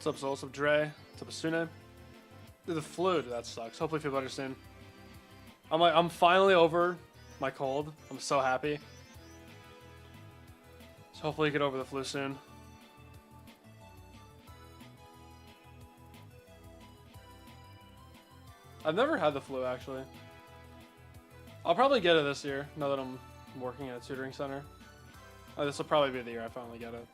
What's up, Zol? What's up, Dre? What's up, Asune? Dude, the flu, dude, that sucks. Hopefully feel better soon. I'm finally over my cold. I'm so happy. So hopefully get over the flu soon. I've never had the flu, actually. I'll probably get it this year, now that I'm working at a tutoring center. Oh, this will probably be the year I finally get it.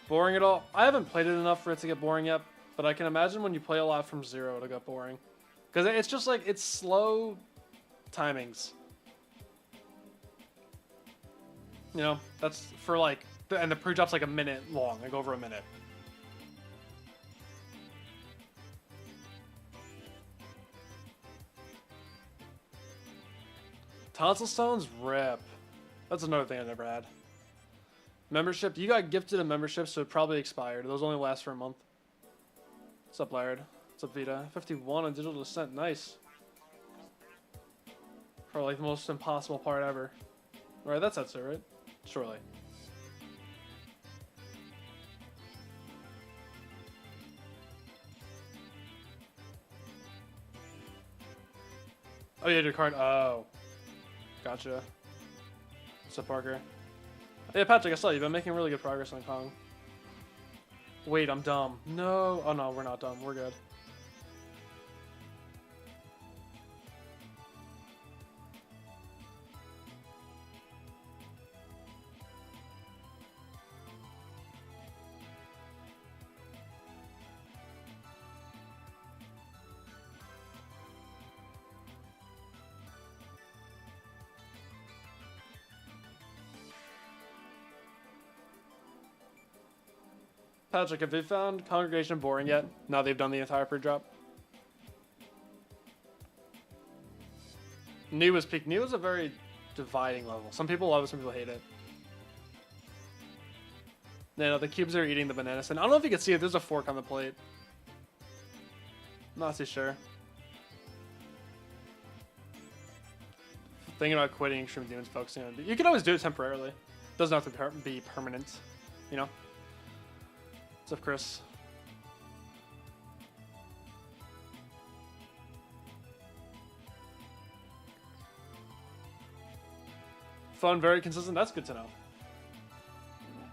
Boring at all? I haven't played it enough for it to get boring yet, but I can imagine when you play a lot from zero, it'll get boring. Because it's just like, it's slow timings. You know, that's for like, and the pre-drop's like a minute long, like over a minute. Tonsil stones rip. That's another thing I never had. Membership. You got gifted a membership, so it probably expired. Those only last for a month. What's up, Laird? What's up, Vita? 51 on Digital Descent. Nice. Probably like the most impossible part ever. Alright, that's it, right? Surely. Oh, you had your card. Oh. Gotcha. What's up, Parker? Yeah, Patrick, I saw you've been making really good progress on Kong. Wait, I'm dumb. No. Oh, no, we're not dumb. We're good. Patrick, have they found Congregation boring yet? Now they've done the entire pre-drop. New is peak. New is a very dividing level. Some people love it, some people hate it. No, the cubes are eating the banana skin. I don't know if you can see it. There's a fork on the plate. I'm not too sure. Thinking about quitting Extreme Demons, focusing on... You can always do it temporarily. Doesn't have to be permanent, you know? What's up, Chris? Fun, very consistent. That's good to know.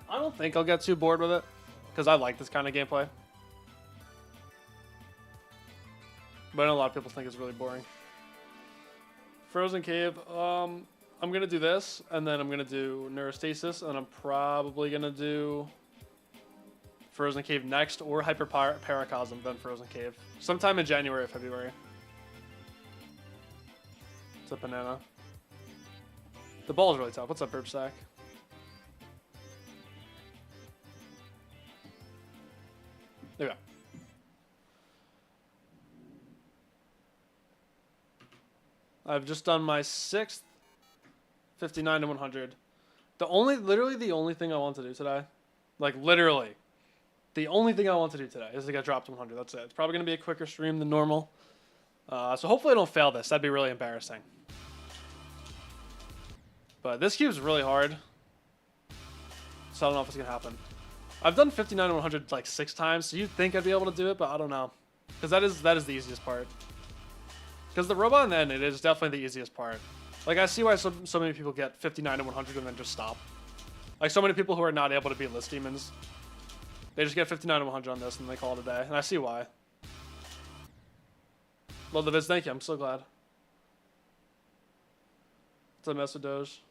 I don't think I'll get too bored with it, because I like this kind of gameplay. But I know a lot of people think it's really boring. Frozen Cave. I'm going to do this, and then I'm going to do Neurostasis, and I'm probably going to do Frozen Cave next, or Hyper Paracosm, then Frozen Cave. Sometime in January or February. What's up, Banana? The ball is really tough. What's up, Burp Stack? There we go. I've just done my 6th 59 to 100. Literally the only thing I want to do today, like literally, the only thing I want to do today is to get dropped to 100. That's it. It's probably going to be a quicker stream than normal. So hopefully I don't fail this. That'd be really embarrassing. But this cube's really hard. So I don't know if it's going to happen. I've done 59 to 100 like 6 times, so you'd think I'd be able to do it, but I don't know. Because that is the easiest part. Because the robot in the end, it is definitely the easiest part. Like, I see why so many people get 59 to 100 and then just stop. Like, so many people who are not able to beat list demons, they just get 59 to 100 on this and they call it a day. And I see why. Love the vids. Thank you. I'm so glad. What's up, Mr. Doge?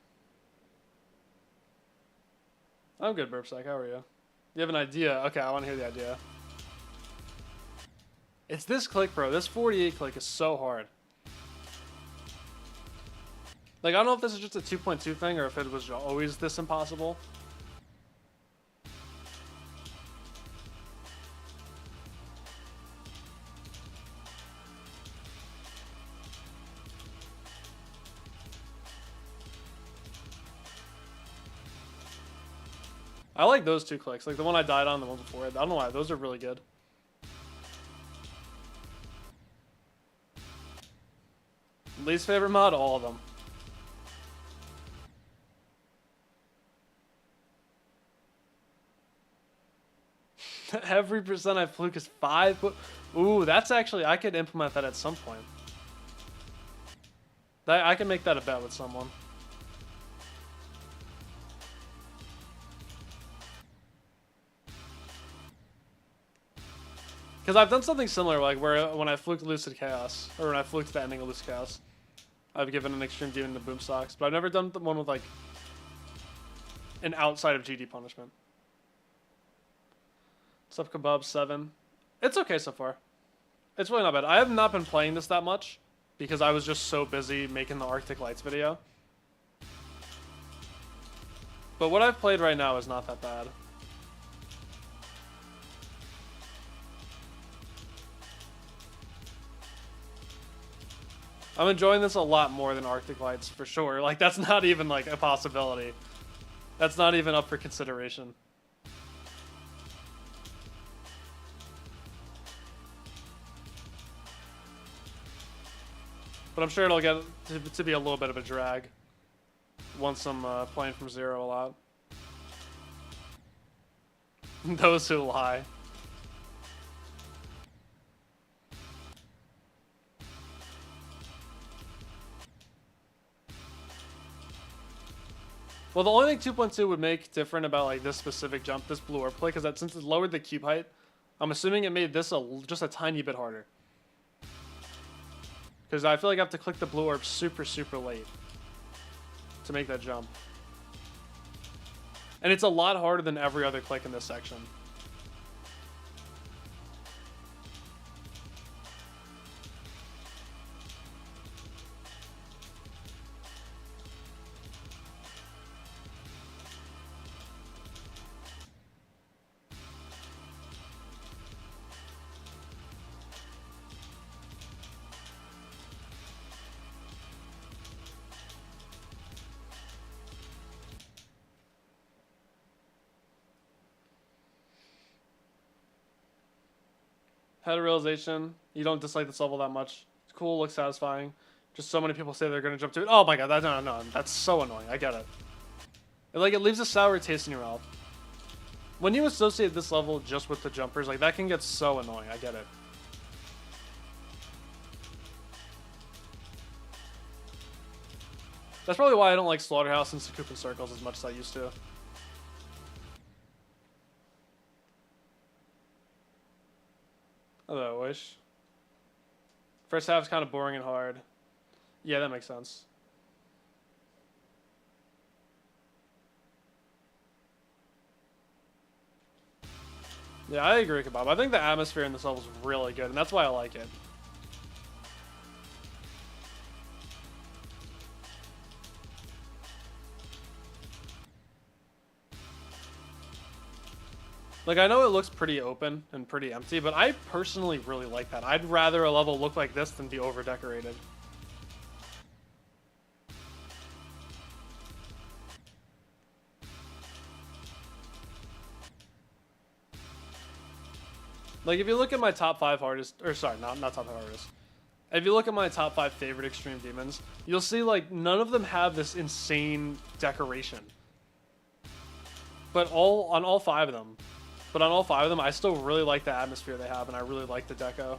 I'm good, Burpsack. How are you? You have an idea? Okay, I want to hear the idea. It's this click, bro. This 48 click is so hard. Like, I don't know if this is just a 2.2 thing or if it was always this impossible. I like those 2 clicks. Like the one I died on, the one before it. I don't know why. Those are really good. Least favorite mod? All of them. Every percent I fluke is 5. Ooh, that's actually, I could implement that at some point. I can make that a bet with someone. Because I've done something similar, like where when I fluked Lucid Chaos, or when I fluked the ending of Lucid Chaos, I've given an Extreme Demon to Boom Stocks, but I've never done the one with like an outside of GD punishment. Sup Kebab 7. It's okay so far. It's really not bad. I have not been playing this that much because I was just so busy making the Arctic Lights video. But what I've played right now is not that bad. I'm enjoying this a lot more than Arctic Lights, for sure. Like, that's not even, like, a possibility. That's not even up for consideration. But I'm sure it'll get to be a little bit of a drag once I'm playing from zero a lot. Those who lie. Well, the only thing 2.2 would make different about like this specific jump, this blue orb play, because that since it lowered the cube height, I'm assuming it made this just a tiny bit harder. Because I feel like I have to click the blue orb super, super late to make that jump. And it's a lot harder than every other click in this section. Had a realization, you don't dislike this level that much. It's cool, looks satisfying. Just so many people say they're gonna jump to it. Oh my god, no, that's so annoying. I get it. It leaves a sour taste in your mouth. When you associate this level just with the jumpers, like that can get so annoying. I get it. That's probably why I don't like Slaughterhouse and Sakupin Circles as much as I used to. Although I wish. First half is kind of boring and hard. Yeah, that makes sense. Yeah, I agree, Kebab. I think the atmosphere in this level is really good, and that's why I like it. Like, I know it looks pretty open and pretty empty, but I personally really like that. I'd rather a level look like this than be over-decorated. Like, if you look at my top 5 hardest, or sorry, not top 5 hardest. If you look at my top 5 favorite Extreme Demons, you'll see, like, none of them have this insane decoration. But on all 5 of them. But on all 5 of them, I still really like the atmosphere they have, and I really like the deco.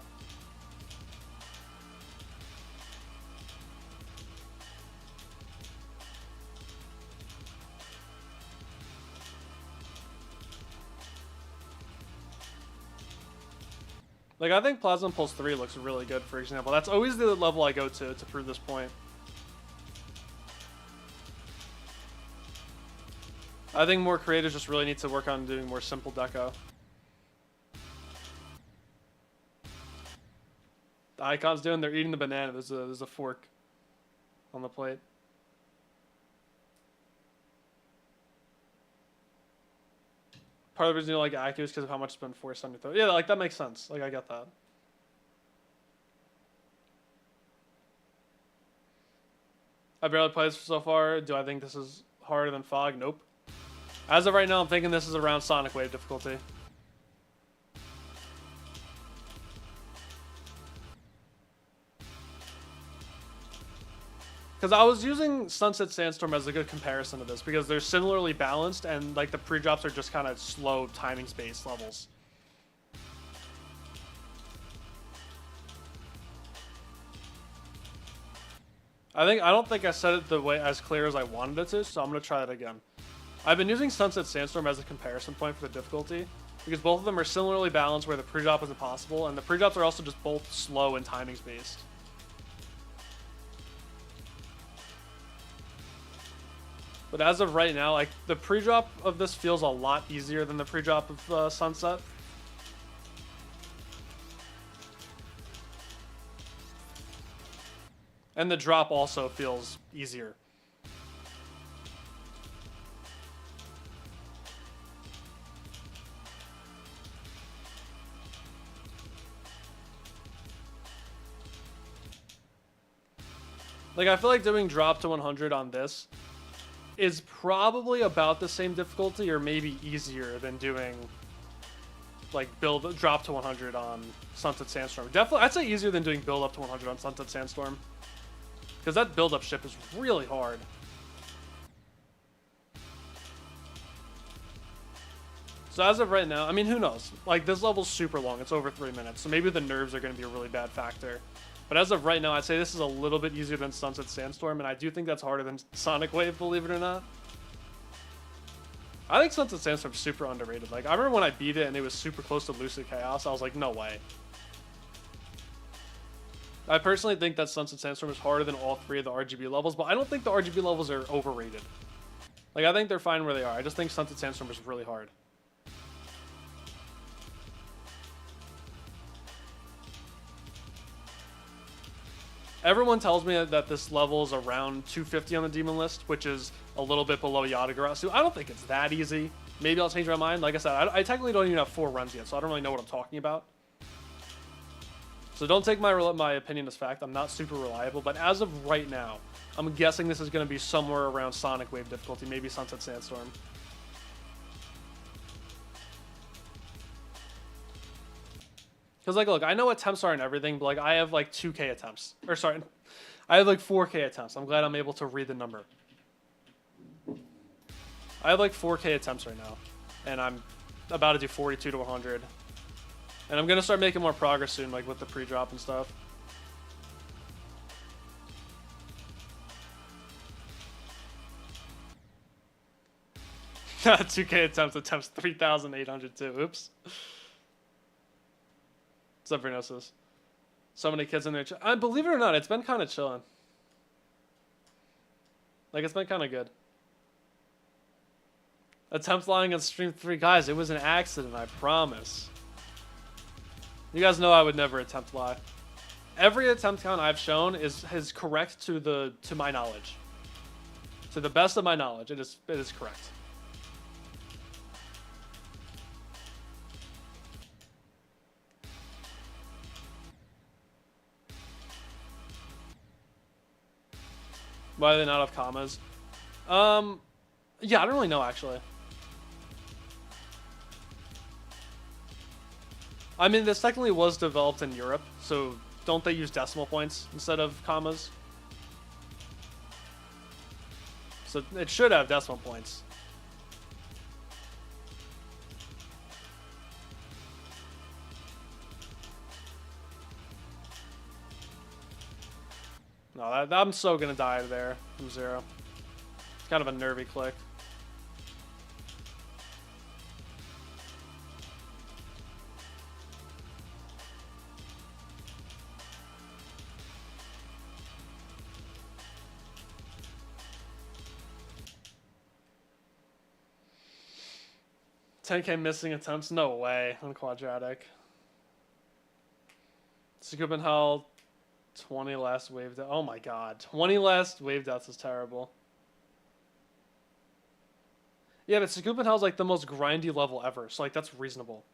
Like, I think Plasma Pulse 3 looks really good, for example. That's always the level I go to prove this point. I think more creators just really need to work on doing more simple deco. The Icon's doing, they're eating the banana. There's a fork on the plate. Part of the reason you like Aku is because of how much it's been forced on your throat. Yeah, like that makes sense. Like I get that. I barely played this so far. Do I think this is harder than Fog? Nope. As of right now, I'm thinking this is around Sonic Wave difficulty. Because I was using Sunset Sandstorm as a good comparison to this because they're similarly balanced and like the pre-drops are just kind of slow timing space levels. I don't think I said it the way as clear as I wanted it to, so I'm gonna try that again. I've been using Sunset Sandstorm as a comparison point for the difficulty, because both of them are similarly balanced where the pre-drop is impossible, and the pre-drops are also just both slow and timings based. But as of right now, like, the pre-drop of this feels a lot easier than the pre-drop of Sunset. And the drop also feels easier. Like, I feel like doing drop to 100 on this is probably about the same difficulty or maybe easier than doing, like, drop to 100 on Sunset Sandstorm. Definitely, I'd say easier than doing build up to 100 on Sunset Sandstorm. Because that build up ship is really hard. So as of right now, I mean, who knows? Like, this level's super long. It's over 3 minutes. So maybe the nerves are going to be a really bad factor. But as of right now, I'd say this is a little bit easier than Sunset Sandstorm, and I do think that's harder than Sonic Wave, believe it or not. I think Sunset Sandstorm's super underrated. Like, I remember when I beat it and it was super close to Lucid Chaos, I was like, no way. I personally think that Sunset Sandstorm is harder than all 3 of the RGB levels, but I don't think the RGB levels are overrated. Like, I think they're fine where they are. I just think Sunset Sandstorm is really hard. Everyone tells me that this level is around 250 on the demon list, which is a little bit below Yatagarasu. I don't think it's that easy. Maybe I'll change my mind. Like I said, I technically don't even have 4 runs yet, so I don't really know what I'm talking about. So don't take my opinion as fact. I'm not super reliable, but as of right now, I'm guessing this is going to be somewhere around Sonic Wave difficulty, maybe Sunset Sandstorm. Because, like, look, I know attempts are and everything, but, like, I have, like, 2K attempts. Or, sorry, I have, like, 4K attempts. I'm glad I'm able to read the number. I have, like, 4K attempts right now. And I'm about to do 42 to 100. And I'm going to start making more progress soon, like, with the pre-drop and stuff. $2K attempts 3,802. Oops. What's up, Vernosis? So many kids in there. Believe it or not, it's been kind of chilling. Like, it's been kind of good. Attempt lying on stream 3. Guys, it was an accident, I promise. You guys know I would never attempt lie. Every attempt count I've shown is correct to my knowledge. To the best of my knowledge, it is correct. Why do they not have commas? Yeah, I don't really know, actually. I mean, this technically was developed in Europe, so don't they use decimal points instead of commas? So it should have decimal points. No, I'm so gonna die there from 0. It's kind of a nervy click. $10K missing attempts? No way on quadratic. Scoop 20 last wave deaths. Oh my god. 20 last wave deaths is terrible. Yeah, but Scoop is like the most grindy level ever, so like that's reasonable.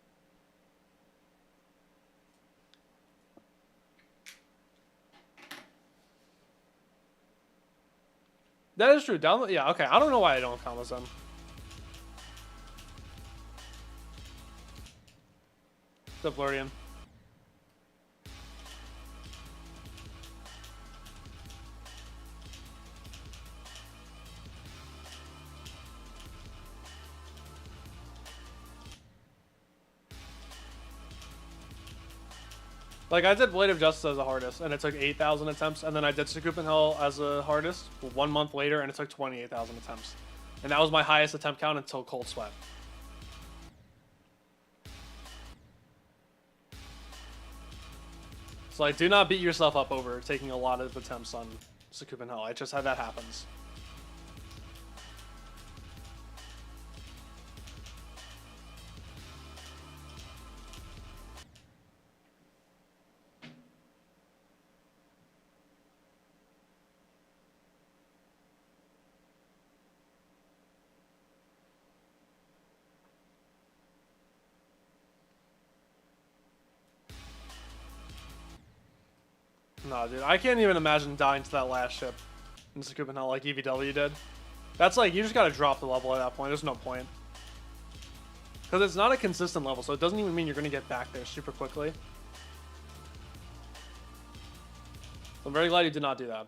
That is true. Download. Yeah, okay. I don't know why I don't commas them. What's up, Lordian? Like, I did Blade of Justice as the hardest, and it took 8,000 attempts, and then I did Sukupen Hell as the hardest 1 month later, and it took 28,000 attempts. And that was my highest attempt count until Cold Sweat. So, like, do not beat yourself up over taking a lot of attempts on Sukupen Hell. I just had that happens. Nah, dude, I can't even imagine dying to that last ship in Sukupen Hell like EVW did. That's like, you just gotta drop the level at that point. There's no point. Because it's not a consistent level, so it doesn't even mean you're gonna get back there super quickly. I'm very glad you did not do that.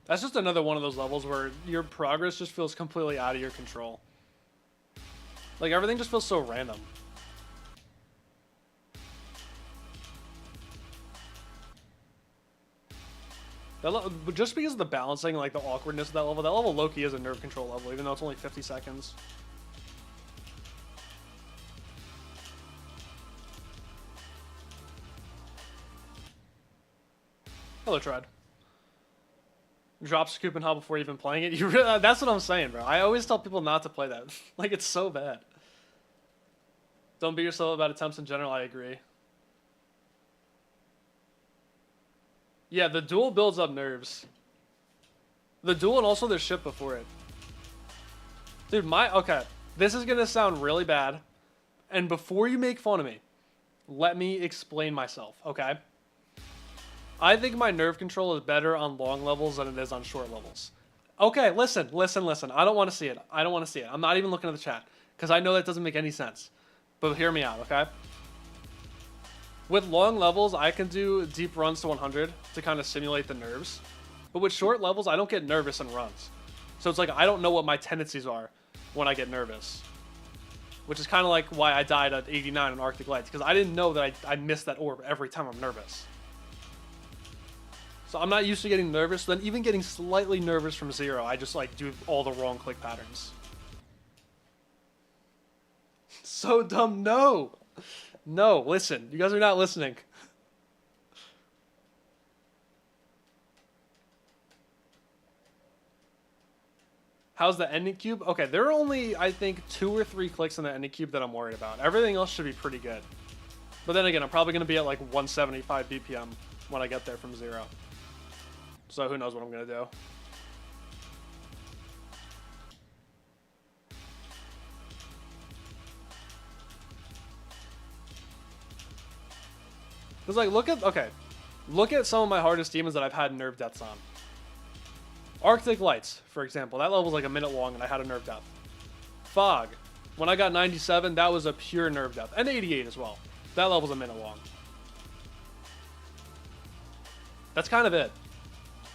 That's just another one of those levels where your progress just feels completely out of your control. Like, everything just feels so random. But just because of the balancing, like the awkwardness of that level low-key is a nerve control level, even though it's only 50 seconds. Hello, Tread. Drop Scoop Hell before even playing it. That's what I'm saying, bro. I always tell people not to play that. Like, it's so bad. Don't beat yourself about attempts in general, I agree. Yeah, the duel builds up nerves. The duel and also there's ship before it. Dude, okay. This is gonna sound really bad. And before you make fun of me, let me explain myself, okay? I think my nerve control is better on long levels than it is on short levels. Okay, listen. I don't want to see it. I'm not even looking at the chat, because I know that doesn't make any sense. But hear me out, okay? With long levels, I can do deep runs to 100 to kind of simulate the nerves. But with short levels, I don't get nervous in runs. So it's like, I don't know what my tendencies are when I get nervous. Which is kind of like why I died at 89 in Arctic Lights, because I didn't know that I missed that orb every time I'm nervous. So I'm not used to getting nervous, then even getting slightly nervous from zero, I just like do all the wrong click patterns. So dumb, no! No, listen, you guys are not listening. How's the ending cube? Okay, there are only, I think, 2 or 3 clicks in the ending cube that I'm worried about. Everything else should be pretty good. But then again, I'm probably going to be at like 175 BPM when I get there from zero. So who knows what I'm going to do. Because like, look at some of my hardest demons that I've had nerve deaths on. Arctic Lights, for example, that level's like a minute long and I had a nerve death. Fog, when I got 97, that was a pure nerve death. And 88 as well. That level's a minute long. That's kind of it.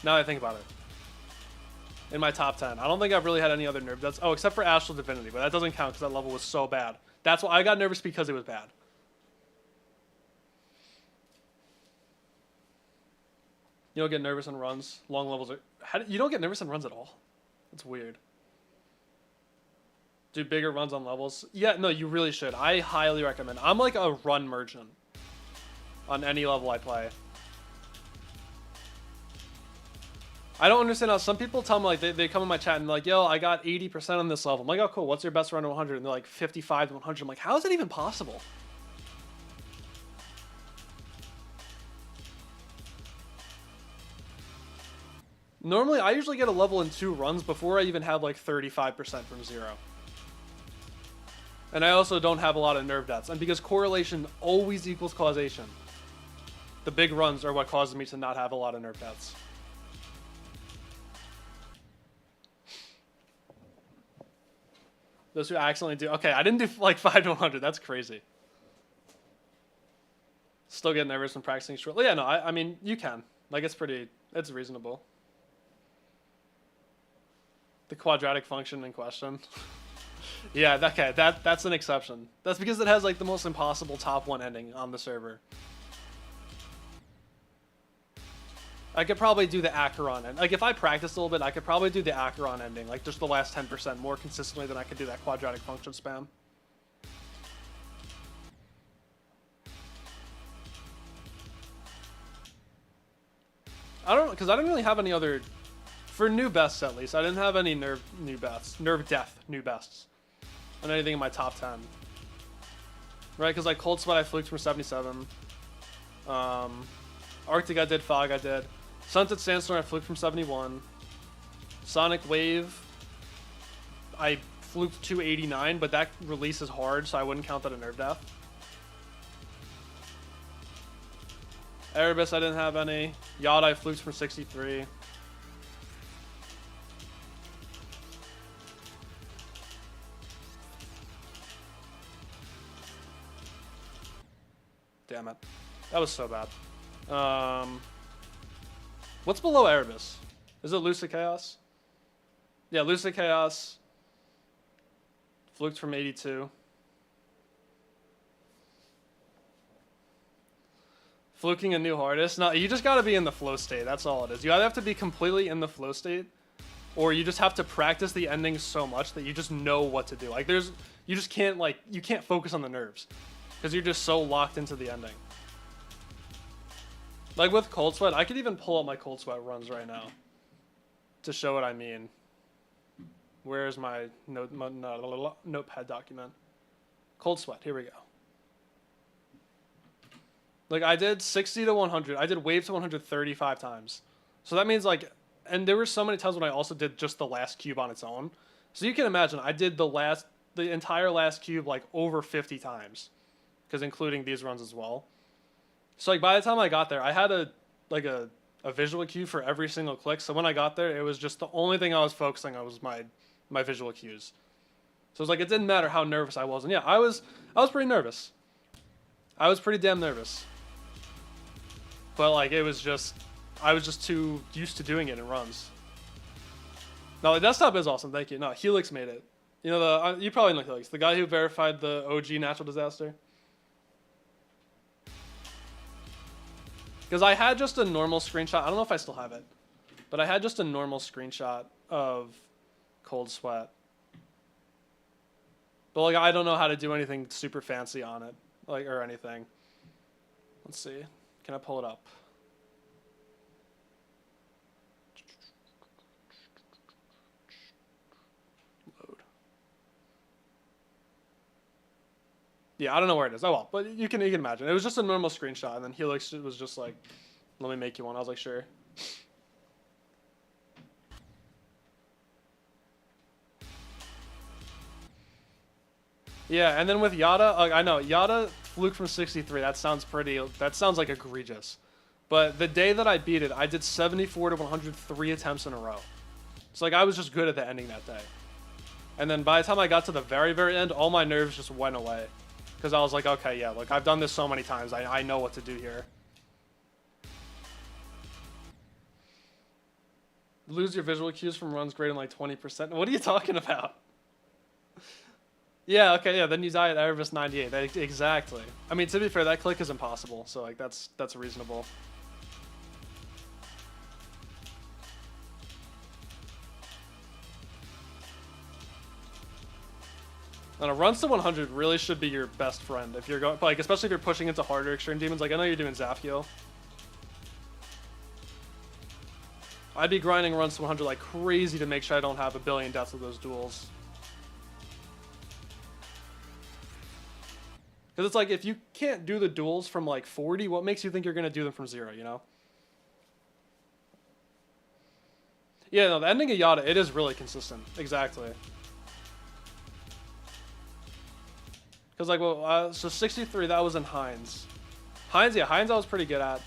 Now that I think about it. In my top 10. I don't think I've really had any other nerve deaths. Oh, except for Astral Divinity, but that doesn't count because that level was so bad. That's why I got nervous, because it was bad. You don't get nervous in runs. Long levels are... you don't get nervous in runs at all? That's weird. Do bigger runs on levels? Yeah, no, you really should. I highly recommend. I'm like a run merchant on any level I play. I don't understand how some people tell me, like, they come in my chat and they're like, yo, I got 80% on this level. I'm like, oh, cool. What's your best run to 100? And they're like, 55 to 100. I'm like, how is that even possible? Normally, I usually get a level in 2 runs before I even have like 35% from zero. And I also don't have a lot of nerve deaths. And because correlation always equals causation, the big runs are what causes me to not have a lot of nerve deaths. Those who accidentally do... Okay, I didn't do like 5 to 100. That's crazy. Still get nervous when practicing short. Yeah, no, I mean, you can. Like, it's reasonable. The quadratic function in question. Yeah, okay, that's an exception. That's because it has like the most impossible top 1 ending on the server. I could probably do the Acheron end. Like, if I practiced a little bit, I could probably do the Acheron ending, like just the last 10% more consistently than I could do that quadratic function spam. Because I didn't really have any other, for new bests at least, I didn't have any nerve death new bests on anything in my top 10. Right, because like Cold Sweat I fluked from 77. Arctic I did, Fog I did. Sunset Sandstorm I fluked from 71. Sonic Wave I fluked 289, but that release is hard, so I wouldn't count that a nerve death. Erebus I didn't have any. Yacht I fluked from 63. Damn it. That was so bad. What's below Erebus? Is it Lucid Chaos? Yeah, Lucid Chaos. Fluked from 82. Fluking a new hardest. No, you just gotta be in the flow state. That's all it is. You either have to be completely in the flow state, or you just have to practice the endings so much that you just know what to do. Like you just can't you can't focus on the nerves because you're just so locked into the ending. Like with Cold Sweat, I could even pull up my Cold Sweat runs right now to show what I mean. Where's my notepad document? Cold Sweat, here we go. Like I did 60 to 100. I did wave to 135 times. So that means like, and there were so many times when I also did just the last cube on its own. So you can imagine I did the entire last cube like over 50 times, because including these runs as well. So like by the time I got there, I had a visual cue for every single click. So when I got there, it was just the only thing I was focusing on was my visual cues. So it was like it didn't matter how nervous I was. And yeah, I was pretty nervous. I was pretty damn nervous. But like I was just too used to doing it in runs. No, the desktop is awesome. Thank you. No, Helix made it. You know you probably know Helix, the guy who verified the OG natural disaster. Because I had just a normal screenshot. I don't know if I still have it, but I had just a normal screenshot of Cold Sweat. But like I don't know how to do anything super fancy on it, like or anything. Let's see. Can I pull it up? Load. Yeah, I don't know where it is. Oh well, but you can imagine. It was just a normal screenshot, and then Helix was just like, "Let me make you one." I was like, "Sure." Yeah, and then with Yada, I know Yada fluke from 63. That sounds like egregious. But the day that I beat it, I did 74 to 103 attempts in a row. So like I was just good at the ending that day. And then by the time I got to the very, very end, all my nerves just went away. Because I was like, okay, yeah, look, I've done this so many times. I know what to do here. Lose your visual cues from runs greater than like 20%. What are you talking about? Yeah, okay, yeah, then you die at Erebus 98. Exactly. I mean, to be fair, that click is impossible, so like that's reasonable. And a runs to 100 really should be your best friend if you're going, like, especially if you're pushing into harder extreme demons. Like I know you're doing Zafkiel. I'd be grinding runs to 100 like crazy to make sure I don't have a billion deaths of those duels. Because it's like, if you can't do the duels from like 40, what makes you think you're going to do them from 0, you know? Yeah, no, the ending of Yada, it is really consistent. Exactly. Because like, well, so 63, that was in Heinz. Heinz I was pretty good at.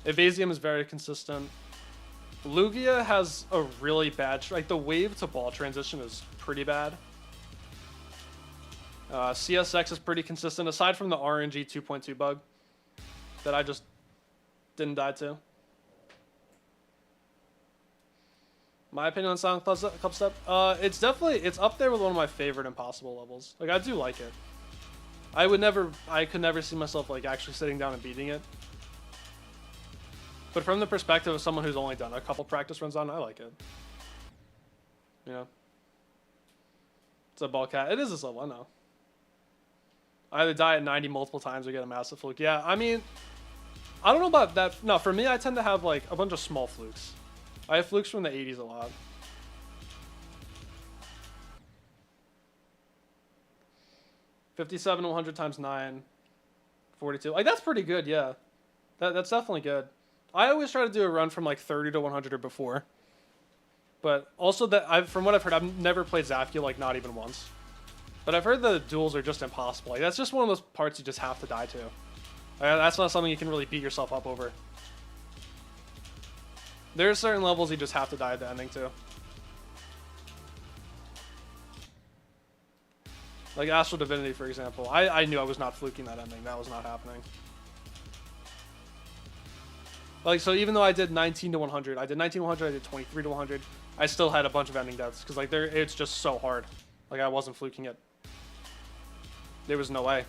Evasium is very consistent. Lugia has a really bad, like the wave to ball transition is pretty bad. CSX is pretty consistent, aside from the RNG 2.2 bug. that I just didn't die to. My opinion on Silent Cup Step, it's up there with one of my favorite Impossible levels. Like, I do like it. I could never see myself like actually sitting down and beating it. But from the perspective of someone who's only done a couple practice runs on, I like it. You know? It's a ball cat. It is this level, I know. I either die at 90 multiple times or get a massive fluke. Yeah, I mean, I don't know about that. No, for me, I tend to have like a bunch of small flukes. I have flukes from the 80s a lot. $57 to 100 times 9. 42. Like, that's pretty good, yeah. That's definitely good. I always try to do a run from like 30 to 100 or before. But also, from what I've heard, I've never played Zafkia, like, not even once. But I've heard the duels are just impossible. Like, that's just one of those parts you just have to die to. That's not something you can really beat yourself up over. There are certain levels you just have to die at the ending to. Like Astral Divinity, for example. I knew I was not fluking that ending. That was not happening. Like, so even though I did 19 to 100, I did 19 to 100, I did 23 to 100, I still had a bunch of ending deaths. Because, like, it's just so hard. Like, I wasn't fluking it. There was no way.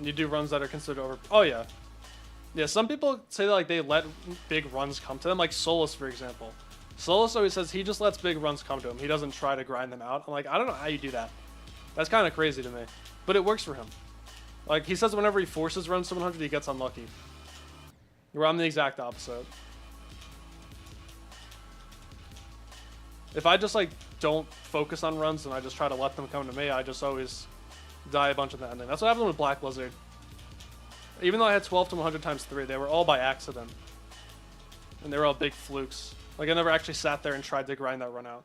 You do runs that are considered over. Oh, yeah. Yeah, some people say that, like, they let big runs come to them. Like Solus, for example. Solus always says he just lets big runs come to him. He doesn't try to grind them out. I'm like, I don't know how you do that. That's kind of crazy to me. But it works for him. Like, he says whenever he forces runs to 100, he gets unlucky. Where I'm the exact opposite. If I just, like, don't focus on runs and I just try to let them come to me, I just always die a bunch at the ending. That's what happened with Black Blizzard. Even though I had 12 to 100 times 3, they were all by accident. And they were all big flukes. Like, I never actually sat there and tried to grind that run out.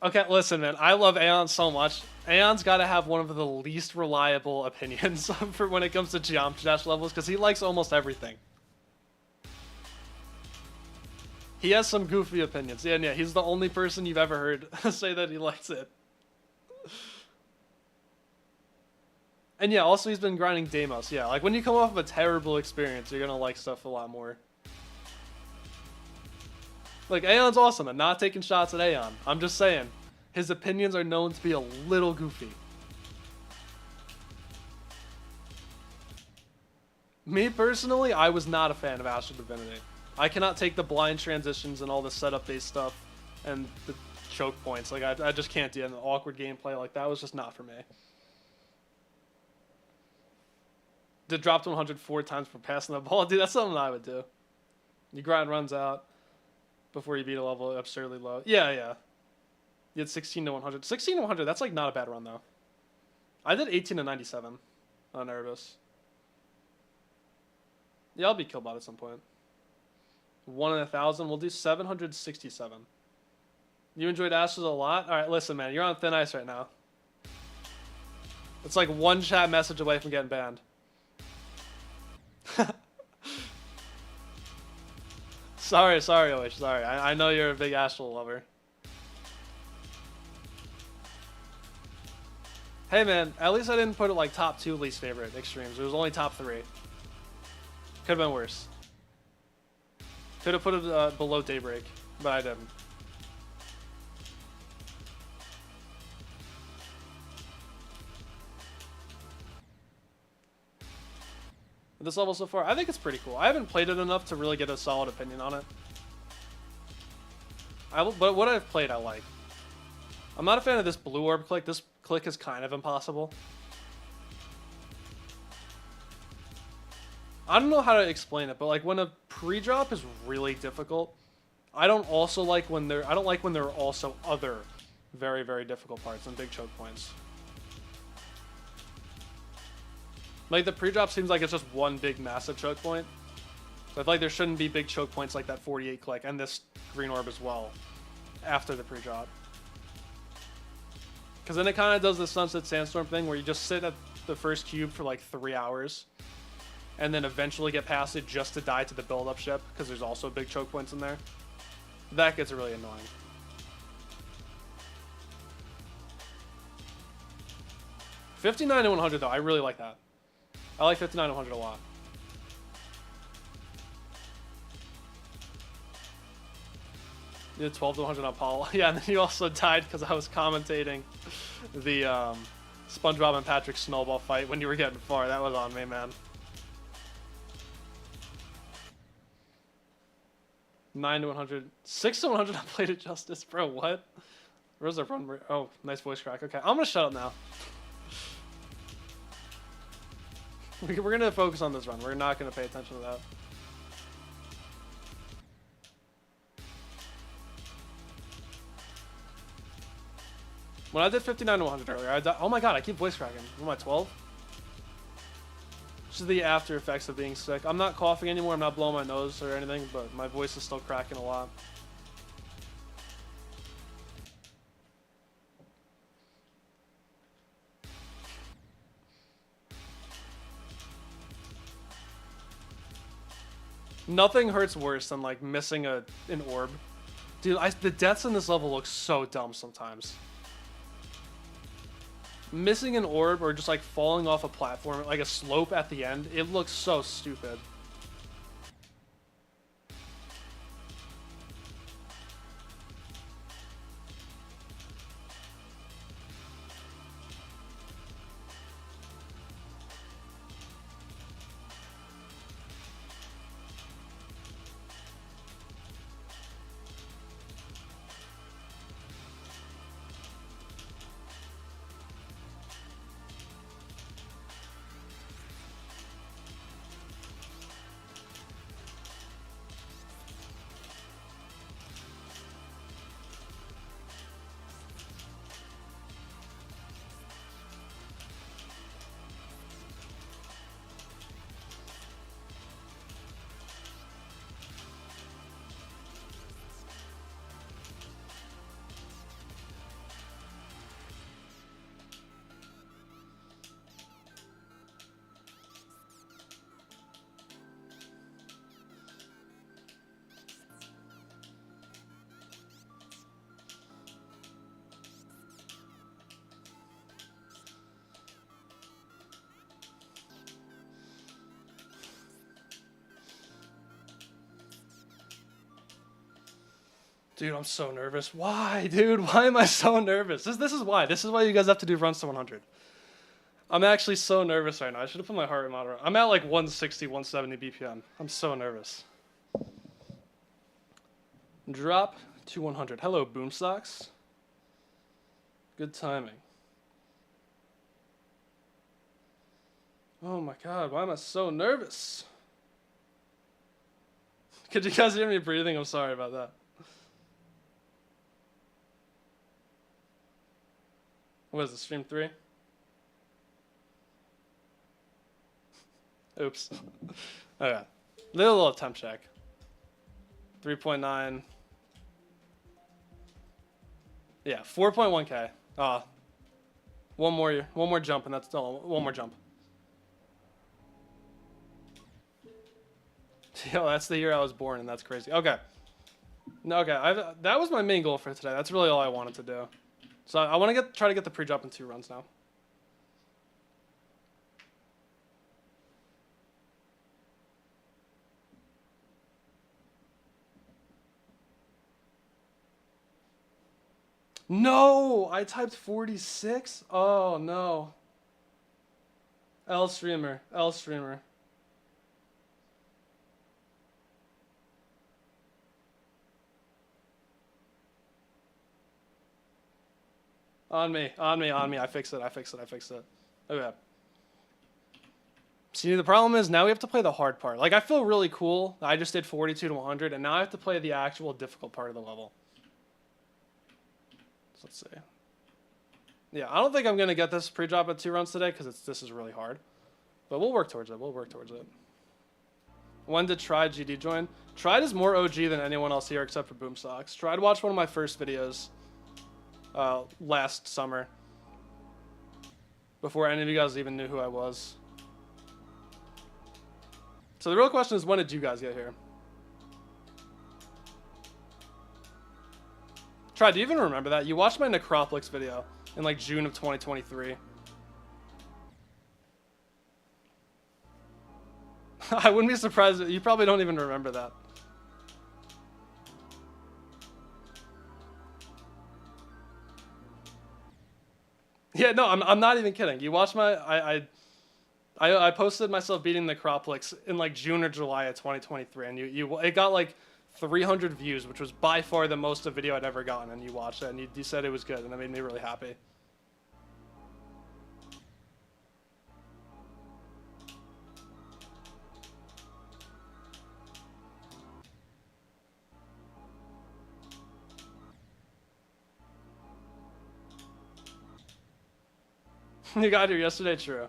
Okay, listen, man. I love Aeon so much. Aeon's got to have one of the least reliable opinions for when it comes to Geometry Dash levels, because he likes almost everything. He has some goofy opinions. Yeah, and yeah, he's the only person you've ever heard say that he likes it. And yeah, also he's been grinding Deimos. Yeah, like when you come off of a terrible experience, you're gonna like stuff a lot more. Like, Aeon's awesome. I'm not taking shots at Aeon. I'm just saying, his opinions are known to be a little goofy. Me personally, I was not a fan of Astral Divinity. I cannot take the blind transitions and all the setup-based stuff and the choke points. Like, I just can't do it. And the awkward gameplay, like, that was just not for me. Did drop to 104 times for passing the ball. Dude, that's something I would do. You grind runs out before you beat a level absurdly low. Yeah, yeah. You had 16 to 100. 16 to 100, that's, like, not a bad run, though. I did 18 to 97 on Earbuds. Yeah, I'll be Killbot at some point. 1 in 1,000. We'll do 767. You enjoyed Ashes a lot? Alright, listen, man. You're on thin ice right now. It's like one chat message away from getting banned. Sorry, Oish. Sorry. I know you're a big Astral lover. Hey, man. At least I didn't put it like top 2 least favorite extremes. It was only top 3. Could have been worse. Could have put it below Daybreak, but I didn't. This level so far, I think it's pretty cool. I haven't played it enough to really get a solid opinion on it. But what I've played, I like. I'm not a fan of this blue orb click. This click is kind of impossible. I don't know how to explain it, but like when a pre-drop is really difficult, I don't like when there are also other very, very difficult parts and big choke points. Like the pre-drop seems like it's just one big massive choke point. So I feel like there shouldn't be big choke points like that 48 click and this green orb as well after the pre-drop. Because then it kind of does the Sunset Sandstorm thing where you just sit at the first cube for like 3 hours and then eventually get past it just to die to the build-up ship because there's also big choke points in there. That gets really annoying. $59 to $100 though, I really like that. I like $59 to $100 a lot. You did 12 to 100 on Paul. Yeah, and then you also died because I was commentating the SpongeBob and Patrick snowball fight when you were getting far. That was on me, man. 9 to 100. 6 to 100 on Plate of Justice. Bro, what? Where's the run? Oh, nice voice crack. Okay, I'm going to shut up now. We're going to focus on this run. We're not going to pay attention to that. When I did 59 to 100 earlier, oh my god, I keep voice cracking. What am I, 12? This is the after effects of being sick. I'm not coughing anymore, I'm not blowing my nose or anything, but my voice is still cracking a lot. Nothing hurts worse than like missing an orb. Dude, the deaths in this level look so dumb sometimes. Missing an orb or just like falling off a platform, like a slope at the end, it looks so stupid. Dude, I'm so nervous. Why, dude? Why am I so nervous? This is why. This is why you guys have to do runs to 100. I'm actually so nervous right now. I should have put my heart rate monitor on. I'm at like 160, 170 BPM. I'm so nervous. Drop to 100. Hello, Boomstocks. Good timing. Oh my god, why am I so nervous? Could you guys hear me breathing? I'm sorry about that. What is this, stream 3? Oops. Okay. Little temp check. 3.9. Yeah, 4.1K. One more jump, and that's still one more jump. Yo, that's the year I was born, and that's crazy. Okay. No, okay. That was my main goal for today. That's really all I wanted to do. So I want to try to get the pre-drop in 2 runs now. No, I typed 46. Oh no. L streamer. On me. I fixed it. Okay. See, the problem is now we have to play the hard part. Like, I feel really cool. I just did 42 to 100, and now I have to play the actual difficult part of the level. So let's see. Yeah, I don't think I'm going to get this pre-drop at 2 runs today because this is really hard. But we'll work towards it. When did Tried GD join? Tried is more OG than anyone else here except for Boomstocks. Tried watched one of my first videos last summer. before any of you guys even knew who I was. So the real question is, when did you guys get here? Try, do you even remember that? You watched my Necropolis video in like June of 2023. I wouldn't be surprised. You probably don't even remember that. Yeah, no, I'm not even kidding. You watched my I posted myself beating the Necropolis in like June or July of 2023, and it got like 300 views, which was by far the most a video I'd ever gotten, and you watched it, and you said it was good, and that made me really happy. You got here yesterday, true.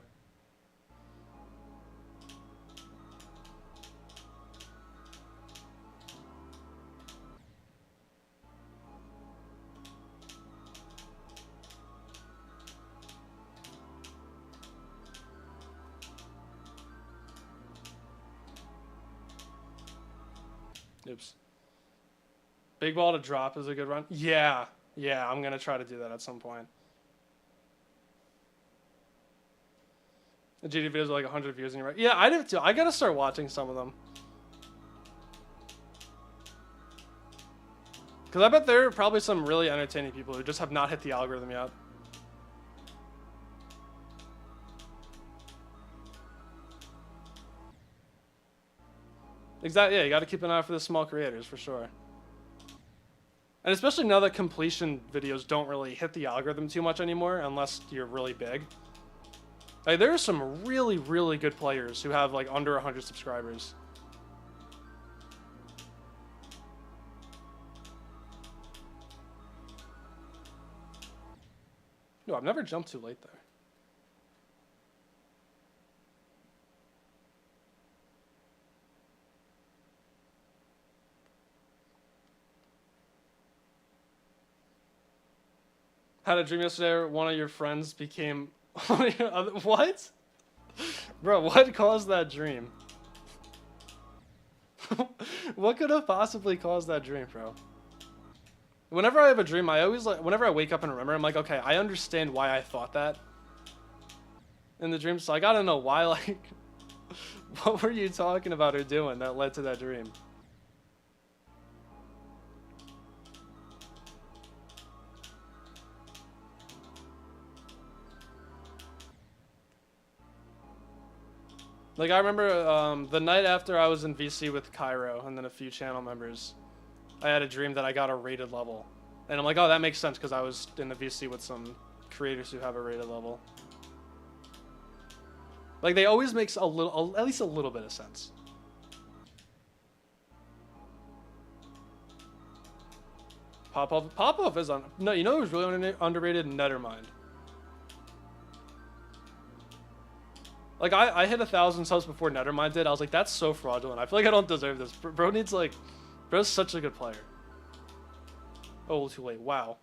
Oops. Big ball to drop is a good run. Yeah, I'm gonna try to do that at some point. The GD videos are like 100 views and you're right. Yeah, I do too. I gotta start watching some of them. Because I bet there are probably some really entertaining people who just have not hit the algorithm yet. Exactly, yeah, you gotta keep an eye for the small creators, for sure. And especially now that completion videos don't really hit the algorithm too much anymore, unless you're really big. Like, there are some really, really good players who have like under 100 subscribers. No, I've never jumped too late there. Had a dream yesterday where one of your friends became one of your other... What? Bro, what caused that dream? What could have possibly caused that dream, bro? Whenever I have a dream, I always like, whenever I wake up and remember, I'm like, okay, I understand why I thought that in the dream, so I gotta know why, like, what were you talking about or doing that led to that dream? Like, I remember the night after I was in VC with Cairo and then a few channel members, I had a dream that I got a rated level. And I'm like, oh, that makes sense because I was in the VC with some creators who have a rated level. Like, they always makes a little, at least a little bit of sense. Pop-Off is on... No, you know who's really underrated? Nethermind. Like, I hit 1,000 subs before Nethermind did. I was like, that's so fraudulent. I feel like I don't deserve this. Bro needs, like... Bro's such a good player. Oh, too late. Wow.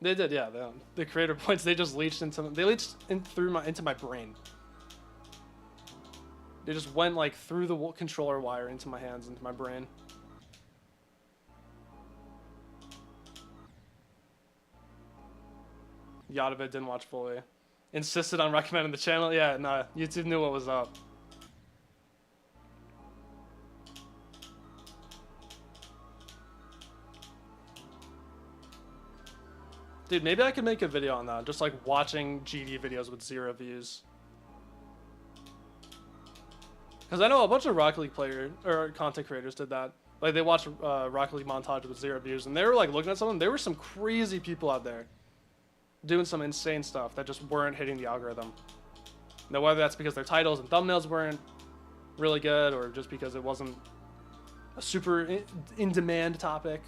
They did, yeah. The creator points, they just leached into... They leached into my brain. They just went, like, through the controller wire into my hands, into my brain. Yadavid didn't watch fully. Insisted on recommending the channel. Yeah, nah, YouTube knew what was up. Dude, maybe I could make a video on that. Just like watching GD videos with 0 views. Because I know a bunch of Rocket League content creators did that. Like, they watched Rocket League montage with 0 views, and they were like looking at something. There were some crazy people out there doing some insane stuff that just weren't hitting the algorithm. Now, whether that's because their titles and thumbnails weren't really good, or just because it wasn't a super in-demand topic.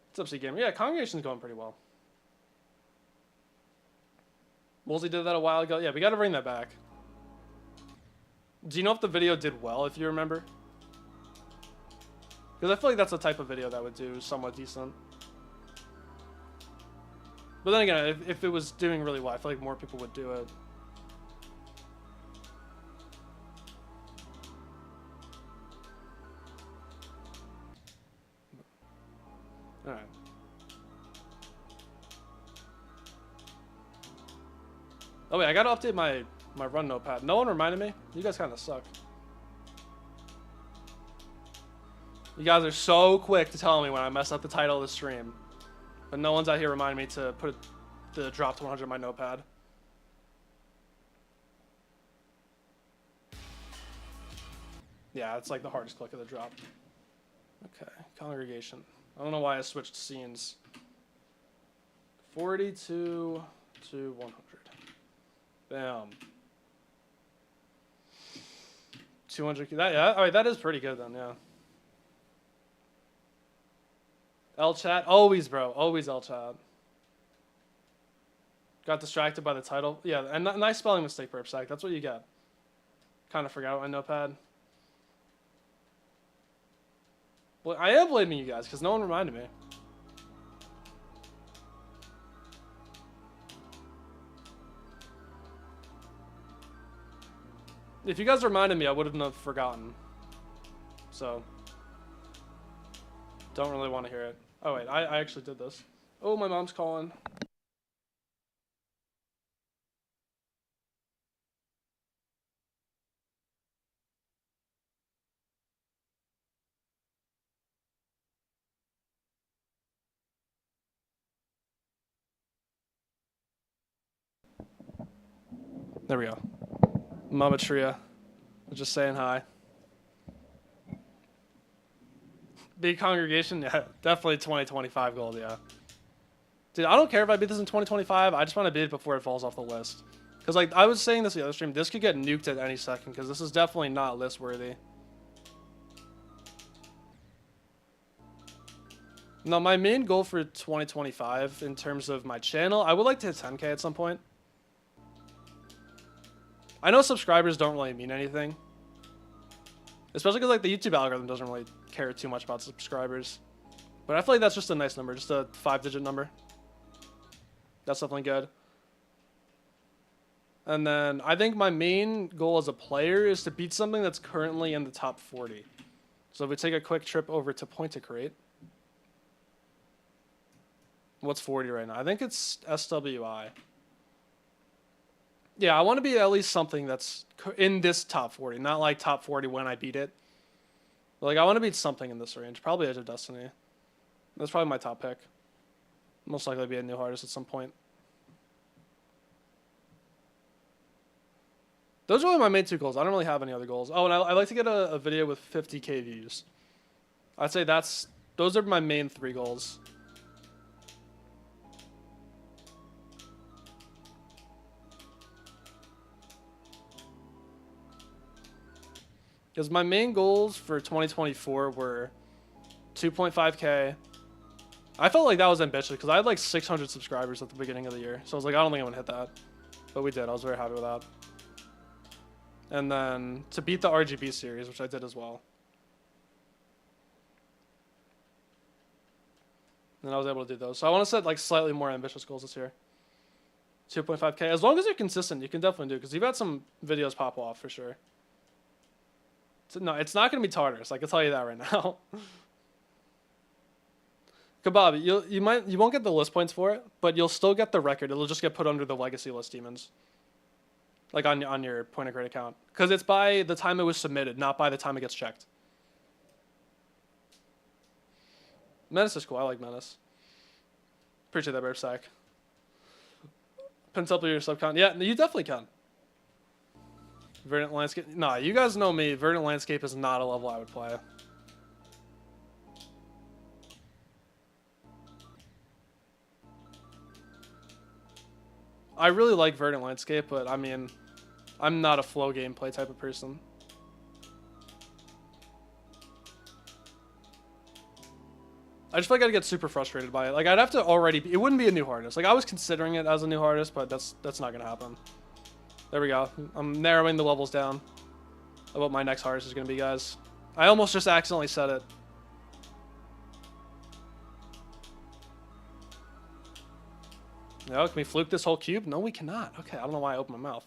What's up, C-Gamer? Yeah, Congregation's going pretty well. Woolsey did that a while ago. Yeah, we gotta bring that back. Do you know if the video did well, if you remember? Because I feel like that's the type of video that would do somewhat decent. But then again, if it was doing really well, I feel like more people would do it. All right. Oh wait, I gotta update my run notepad. No one reminded me. You guys kind of suck. You guys are so quick to tell me when I mess up the title of the stream, but no one's out here reminding me to put the drop to 100 in my notepad. Yeah, it's like the hardest click of the drop. Okay, congregation. I don't know why I switched scenes. 42 to 100. Bam. 200. That, yeah, all right, that is pretty good then, yeah. L chat, always, bro, always L chat. Got distracted by the title. Yeah, and nice spelling mistake, Burpsack. That's what you get. Kind of forgot my notepad. Well, I am blaming you guys because no one reminded me. If you guys reminded me, I wouldn't have forgotten. So, don't really want to hear it. Oh wait, I actually did this. Oh, my mom's calling. There we go. Mama Tria. Just saying hi. Big congregation? Yeah, definitely 2025 gold, yeah. Dude, I don't care if I beat this in 2025. I just want to beat it before it falls off the list. Because, like, I was saying this the other stream, this could get nuked at any second, because this is definitely not list worthy. No, my main goal for 2025 in terms of my channel, I would like to hit 10K at some point. I know subscribers don't really mean anything. Especially because, like, the YouTube algorithm doesn't really care too much about subscribers. But I feel like that's just a nice number, just a 5-digit number. That's definitely good. And then I think my main goal as a player is to beat something that's currently in the top 40. So if we take a quick trip over to Point to Create. What's 40 right now? I think it's SWI. Yeah, I want to be at least something that's in this top 40, not like top 40 when I beat it. But like I want to beat something in this range, probably Edge of Destiny. That's probably my top pick. Most likely be a new hardest at some point. Those are really my main two goals. I don't really have any other goals. Oh, and I like to get a video with 50K views. I'd say those are my main 3 goals. Because my main goals for 2024 were 2.5K. I felt like that was ambitious because I had like 600 subscribers at the beginning of the year. So I was like, I don't think I'm going to hit that. But we did. I was very happy with that. And then to beat the RGB series, which I did as well. And I was able to do those. So I want to set like slightly more ambitious goals this year. 2.5K. As long as you're consistent, you can definitely do it. Because you've had some videos pop off for sure. So, no, it's not going to be Tartarus. I can tell you that right now. Kebab, you won't get the list points for it, but you'll still get the record. It'll just get put under the legacy list demons. Like on your Point of Create account. Because it's by the time it was submitted, not by the time it gets checked. Menace is cool. I like Menace. Appreciate that, Burpsack. Pentuple your subcon. Yeah, you definitely can. Verdant Landscape. Nah, you guys know me. Verdant Landscape is not a level I would play. I really like Verdant Landscape, but I mean, I'm not a flow gameplay type of person. I just feel like I'd get super frustrated by it. Like, I'd have to already it wouldn't be a new hardest. Like, I was considering it as a new hardest, but that's not going to happen. There we go. I'm narrowing the levels down of what my next hardest is going to be, guys. I almost just accidentally said it. No, can we fluke this whole cube? No, we cannot. Okay, I don't know why I opened my mouth.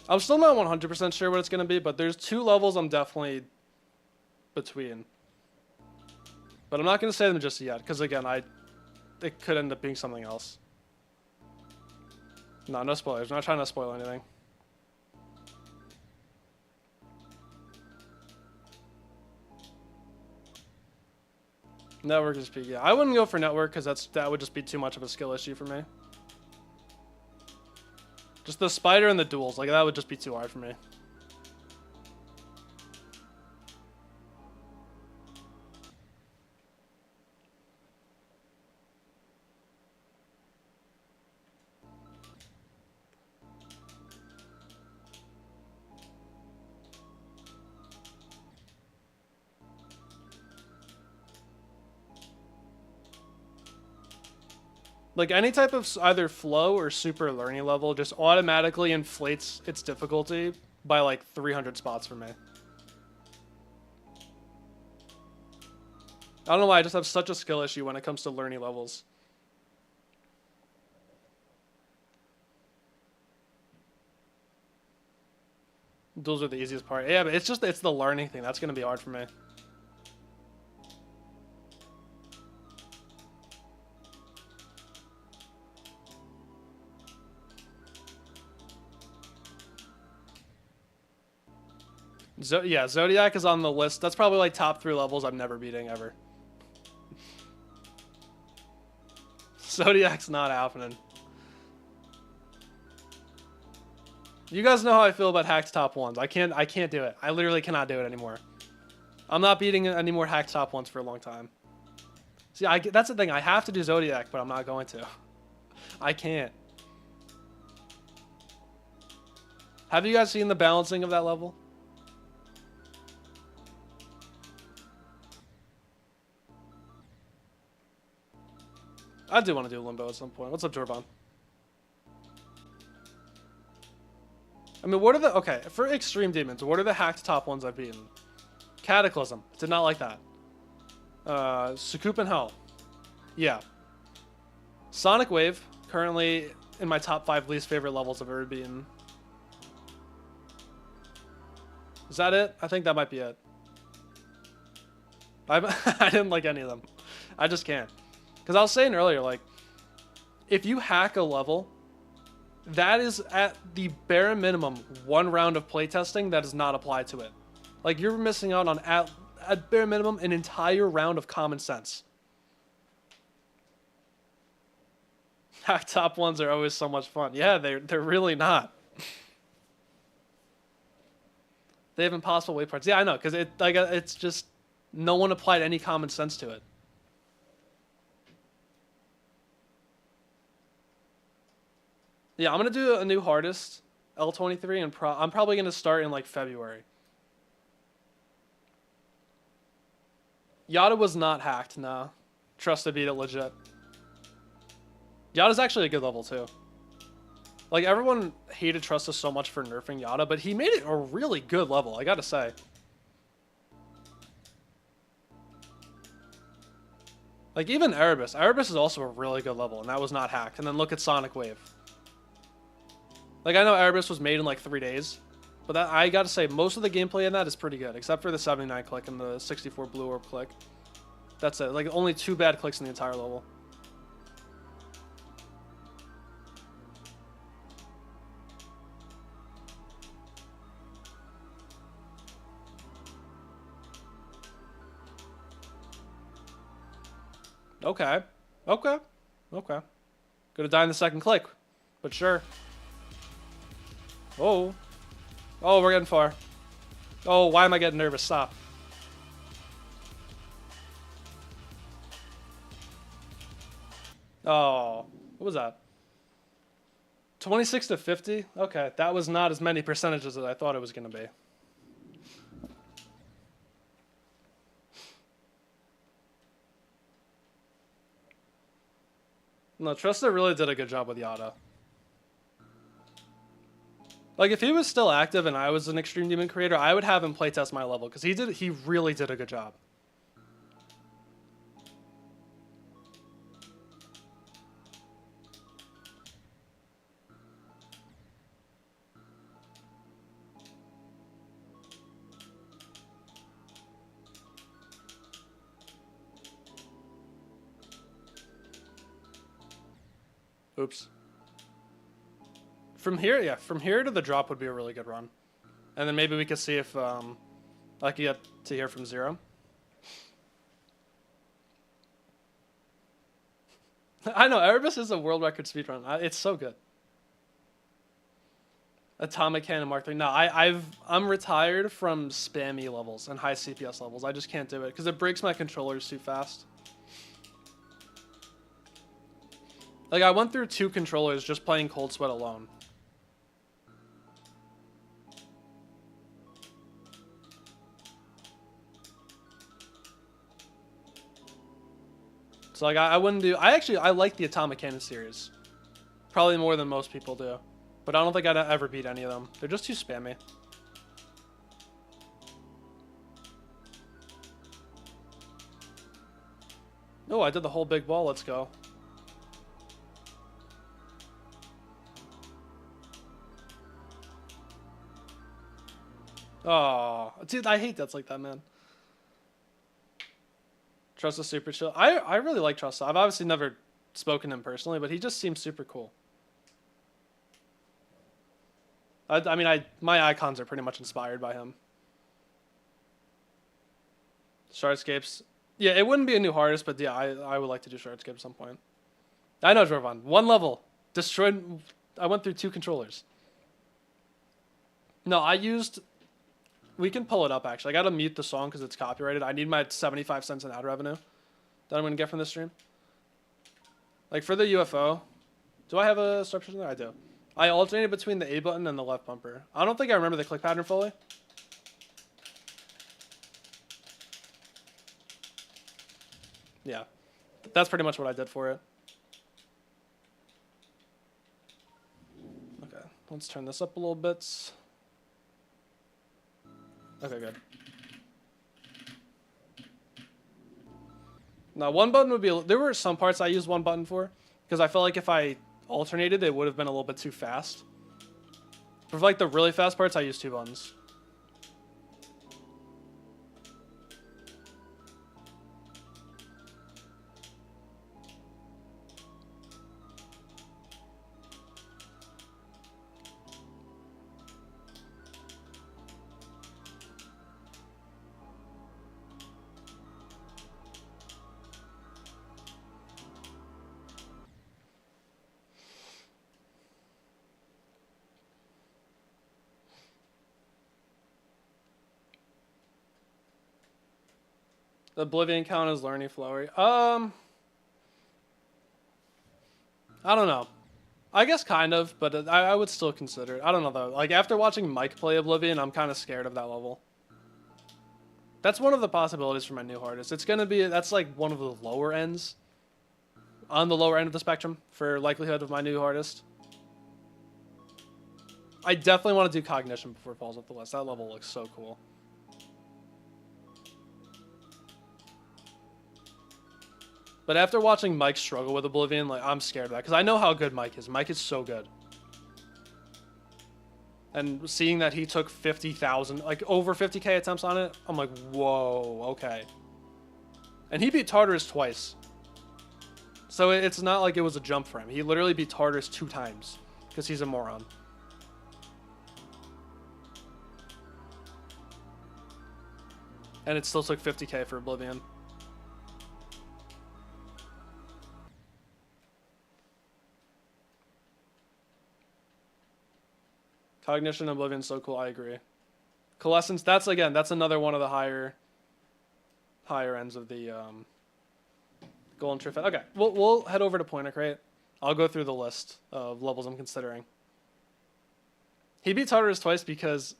I'm still not 100% sure what it's going to be, but there's 2 levels I'm definitely between. But I'm not going to say them just yet, because again, it could end up being something else. No, no spoilers. I'm not trying to spoil anything. Network is peak. Yeah, I wouldn't go for network because that would just be too much of a skill issue for me. Just the spider and the duels, like that would just be too hard for me. Like any type of either flow or super learning level just automatically inflates its difficulty by like 300 spots for me. I don't know why I just have such a skill issue when it comes to learning levels. Duels are the easiest part. Yeah, but it's the learning thing. That's going to be hard for me. Yeah, Zodiac is on the list. That's probably like top 3 levels I'm never beating ever. Zodiac's not happening. You guys know how I feel about hacked top 1s. I can't do it. I literally cannot do it anymore. I'm not beating any more hacked top 1s for a long time. See, that's the thing. I have to do Zodiac, but I'm not going to. I can't. Have you guys seen the balancing of that level? I do want to do Limbo at some point. What's up, Jorban? I mean, what are the... Okay, for Extreme Demons, what are the hacked top 1s I've beaten? Cataclysm. Did not like that. Sucoup in Hell. Yeah. Sonic Wave. Currently in my top 5 least favorite levels I've ever beaten. Is that it? I think that might be it. I didn't like any of them. I just can't. Because I was saying earlier, like, if you hack a level, that is at the bare minimum 1 round of playtesting that does not apply to it. Like, you're missing out on, at bare minimum, an entire round of common sense. Hack top 1s are always so much fun. Yeah, they're really not. They have impossible wait parts. Yeah, I know, because it's just no one applied any common sense to it. Yeah, I'm gonna do a new hardest L23, and I'm probably gonna start in like February. Yada was not hacked, nah. Trust to beat it legit. Yada's actually a good level too. Like, everyone hated Trustus so much for nerfing Yada, but he made it a really good level, I gotta say. Like, even Erebus. Erebus is also a really good level, and that was not hacked. And then look at Sonic Wave. Like, I know Erebus was made in like 3 days, but that, I gotta say, most of the gameplay in that is pretty good, except for the 79 click and the 64 blue orb click. That's it. Like, only 2 bad clicks in the entire level. Okay. Okay. Okay. Gonna die in the second click, but sure. Oh. Oh, we're getting far. Oh, why am I getting nervous? Stop. Oh, what was that? 26 to 50? Okay, that was not as many percentages as I thought it was going to be. No, Trista really did a good job with Yada. Like, if he was still active and I was an Extreme Demon creator, I would have him playtest my level, because he really did a good job. Oops. From here, yeah, from here to the drop would be a really good run. And then maybe we could see if I could get to here from 0. I know, Erebus is a world record speedrun. It's so good. Atomic Cannon Mark III. No, I'm retired from spammy levels and high CPS levels. I just can't do it because it breaks my controllers too fast. Like, I went through 2 controllers just playing Cold Sweat alone. So, like, I wouldn't do... I like the Atomic Cannon series. Probably more than most people do. But I don't think I'd ever beat any of them. They're just too spammy. Oh, I did the whole big ball. Let's go. Oh, dude, I hate that's like that, man. Trust is super chill. I really like Trust. I've obviously never spoken to him personally, but he just seems super cool. I mean, my icons are pretty much inspired by him. Shardscapes. Yeah, it wouldn't be a new hardest, but yeah, I would like to do Shardscape at some point. I know, Jorvan. 1 level. Destroyed. I went through 2 controllers. No, I used... We can pull it up, actually. I gotta mute the song because it's copyrighted. I need my 75 cents in ad revenue that I'm gonna get from this stream. Like, for the UFO... Do I have a subscription there? I do. I alternated between the A button and the left bumper. I don't think I remember the click pattern fully. Yeah. That's pretty much what I did for it. Okay. Let's turn this up a little bit. Okay, good. Now, 1 button would be... There were some parts I used 1 button for, because I felt like if I alternated, it would have been a little bit too fast. For like the really fast parts, I used 2 buttons. The Oblivion count as learning flowery. I don't know. I guess kind of, but I would still consider it. I don't know though. Like after watching Mike play Oblivion, I'm kind of scared of that level. That's one of the possibilities for my new hardest. It's gonna be that's like one of the lower ends, on the lower end of the spectrum for likelihood of my new hardest. I definitely want to do Cognition before it falls off the list. That level looks so cool. But after watching Mike struggle with Oblivion, like I'm scared of that because I know how good Mike is. Mike is so good. And seeing that he took 50,000, like over 50k attempts on it, I'm like, whoa, okay. And he beat Tartarus twice. So it's not like it was a jump for him. He literally beat Tartarus 2 times because he's a moron. And it still took 50k for Oblivion. Cognition, Oblivion, so cool. I agree. Coalescence, that's another one of the higher ends of the Golden Trifid. Okay, we'll head over to Pointer Crate. I'll go through the list of levels I'm considering. He beat Tartarus twice because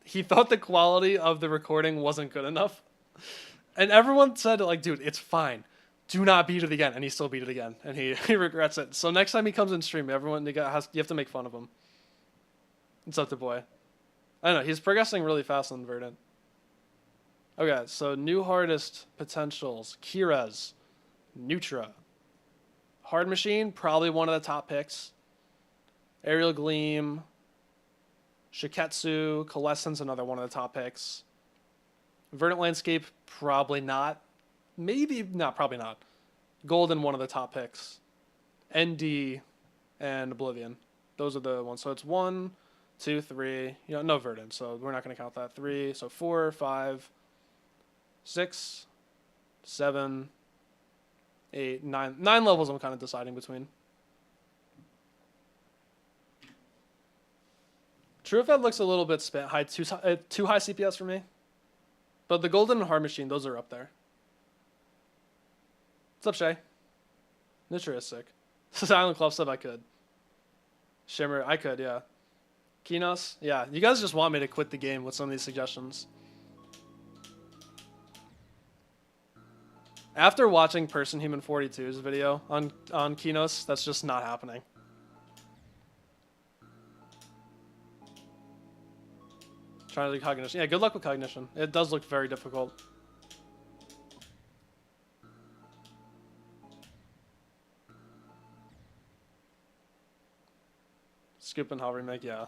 he thought the quality of the recording wasn't good enough. And everyone said, like, dude, it's fine. Do not beat it again. And he still beat it again. And he regrets it. So next time he comes in stream, you have to make fun of him. It's up to boy. I don't know. He's progressing really fast on Verdant. Okay, so new hardest potentials. Kirez. Nutra. Hard Machine, probably one of the top picks. Aerial Gleam. Shiketsu. Coalescence, another one of the top picks. Verdant Landscape, probably not. Maybe, no, probably not. Golden, one of the top picks. ND, and Oblivion. Those are the ones. So it's 1, 2, 3. You know, no Verdant, so we're not going to count that. 3. So 4, 5, 6, 7, 8, 9. 9 levels I'm kind of deciding between. TrueFed looks a little bit high, too high CPS for me. But the Golden and Hard Machine, those are up there. What's up, Shay? Nitra is sick. Silent Club said I could. Shimmer, I could, yeah. Kinos, yeah. You guys just want me to quit the game with some of these suggestions. After watching Person Human 42's video on Kinos, that's just not happening. Trying to do cognition. Yeah, good luck with cognition. It does look very difficult. Scoop and Hell remake, yeah.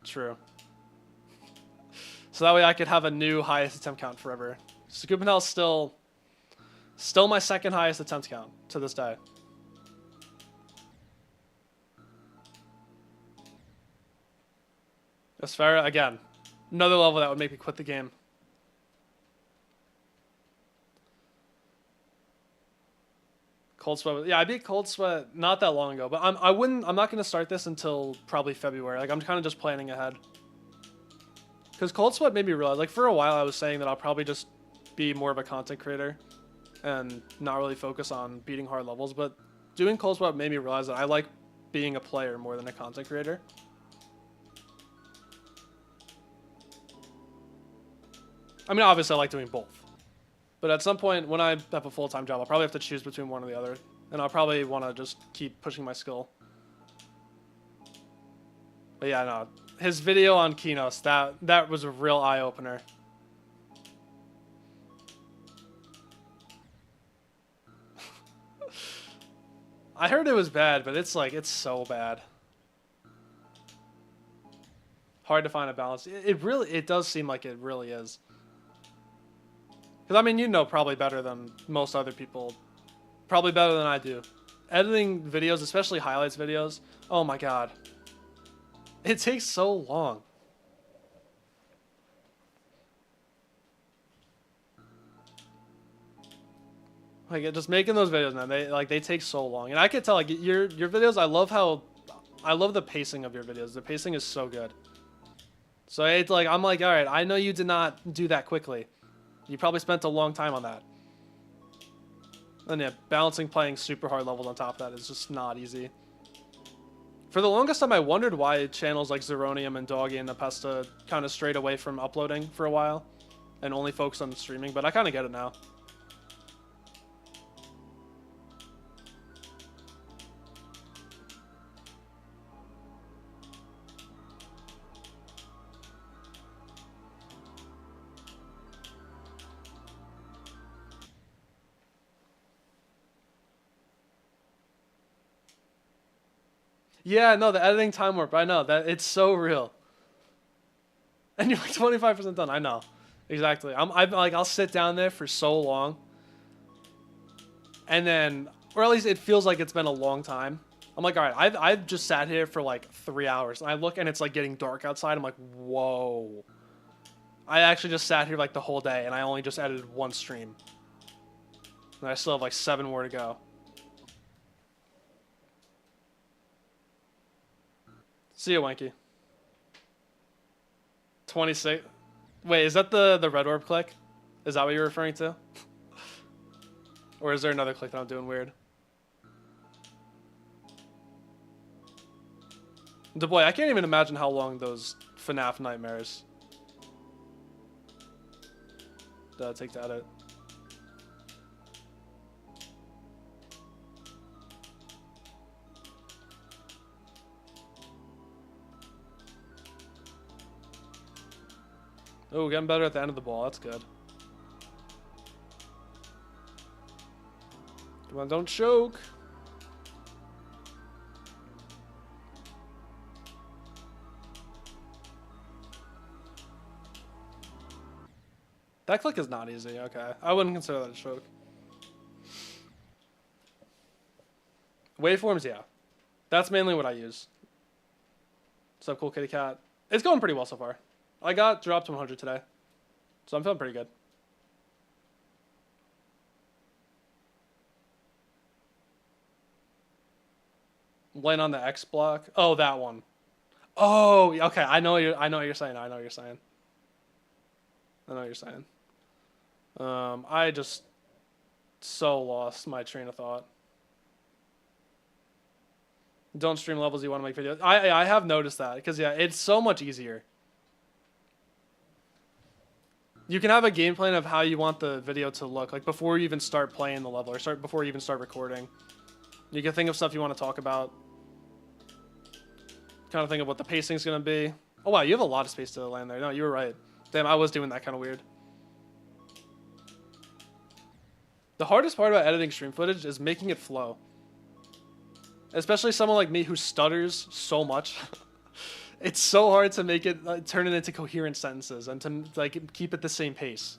True. So that way I could have a new highest attempt count forever. Scoop and Hell is still my second highest attempt count to this day. Asphera, again, another level that would make me quit the game. Cold Sweat, yeah, I beat Cold Sweat not that long ago, but I'm not gonna start this until probably February. Like I'm kind of just planning ahead. Because Cold Sweat made me realize, like for a while I was saying that I'll probably just be more of a content creator and not really focus on beating hard levels, but doing Cold Sweat made me realize that I like being a player more than a content creator. I mean, obviously I like doing both. But at some point, when I have a full-time job, I'll probably have to choose between one or the other. And I'll probably want to just keep pushing my skill. But yeah, no. His video on Kinos, that was a real eye-opener. I heard it was bad, but it's like, it's so bad. Hard to find a balance. It does seem like it really is. Because, I mean, you know probably better than most other people. Probably better than I do. Editing videos, especially highlights videos, oh my god. It takes so long. Like, just making those videos, man, they take so long. And I can tell, like, your videos, I love the pacing of your videos. The pacing is so good. So it's like, I'm like, alright, I know you did not do that quickly. You probably spent a long time on that. And yeah, balancing playing super hard levels on top of that is just not easy. For the longest time, I wondered why channels like Zeronium and Doggy and Nepesta kind of strayed away from uploading for a while and only focus on streaming, but I kind of get it now. Yeah, no, the editing time warp. I know that it's so real. And you're like 25% done. I know, exactly. I'm like, I'll sit down there for so long, and then, or at least it feels like it's been a long time. I'm like, all right, I've just sat here for like 3 hours, and I look and it's like getting dark outside. I'm like, whoa. I actually just sat here like the whole day, and I only just edited one stream, and I still have like 7 more to go. See ya, Wanky. 26. Wait, is that the red orb click? Is that what you're referring to? Or is there another click that I'm doing weird? Boy, I can't even imagine how long those FNAF nightmares take to edit. Oh, getting better at the end of the ball. That's good. Come on, don't choke. That click is not easy. Okay. I wouldn't consider that a choke. Waveforms, yeah. That's mainly what I use. What's up, cool kitty cat? It's going pretty well so far. I got dropped to 100 today, so I'm feeling pretty good. Laying on the X block. Oh, that one. Oh, okay. I know what you're saying. I know what you're saying. I just so lost my train of thought. Don't stream levels you want to make videos. I have noticed that because yeah, it's so much easier. You can have a game plan of how you want the video to look, like before you even start playing the level or before you even start recording. You can think of stuff you want to talk about. Kind of think of what the pacing's gonna be. Oh wow, you have a lot of space to land there. No, you were right. Damn, I was doing that kind of weird. The hardest part about editing stream footage is making it flow. Especially someone like me who stutters so much. It's so hard to make it turn it into coherent sentences and to like keep it the same pace.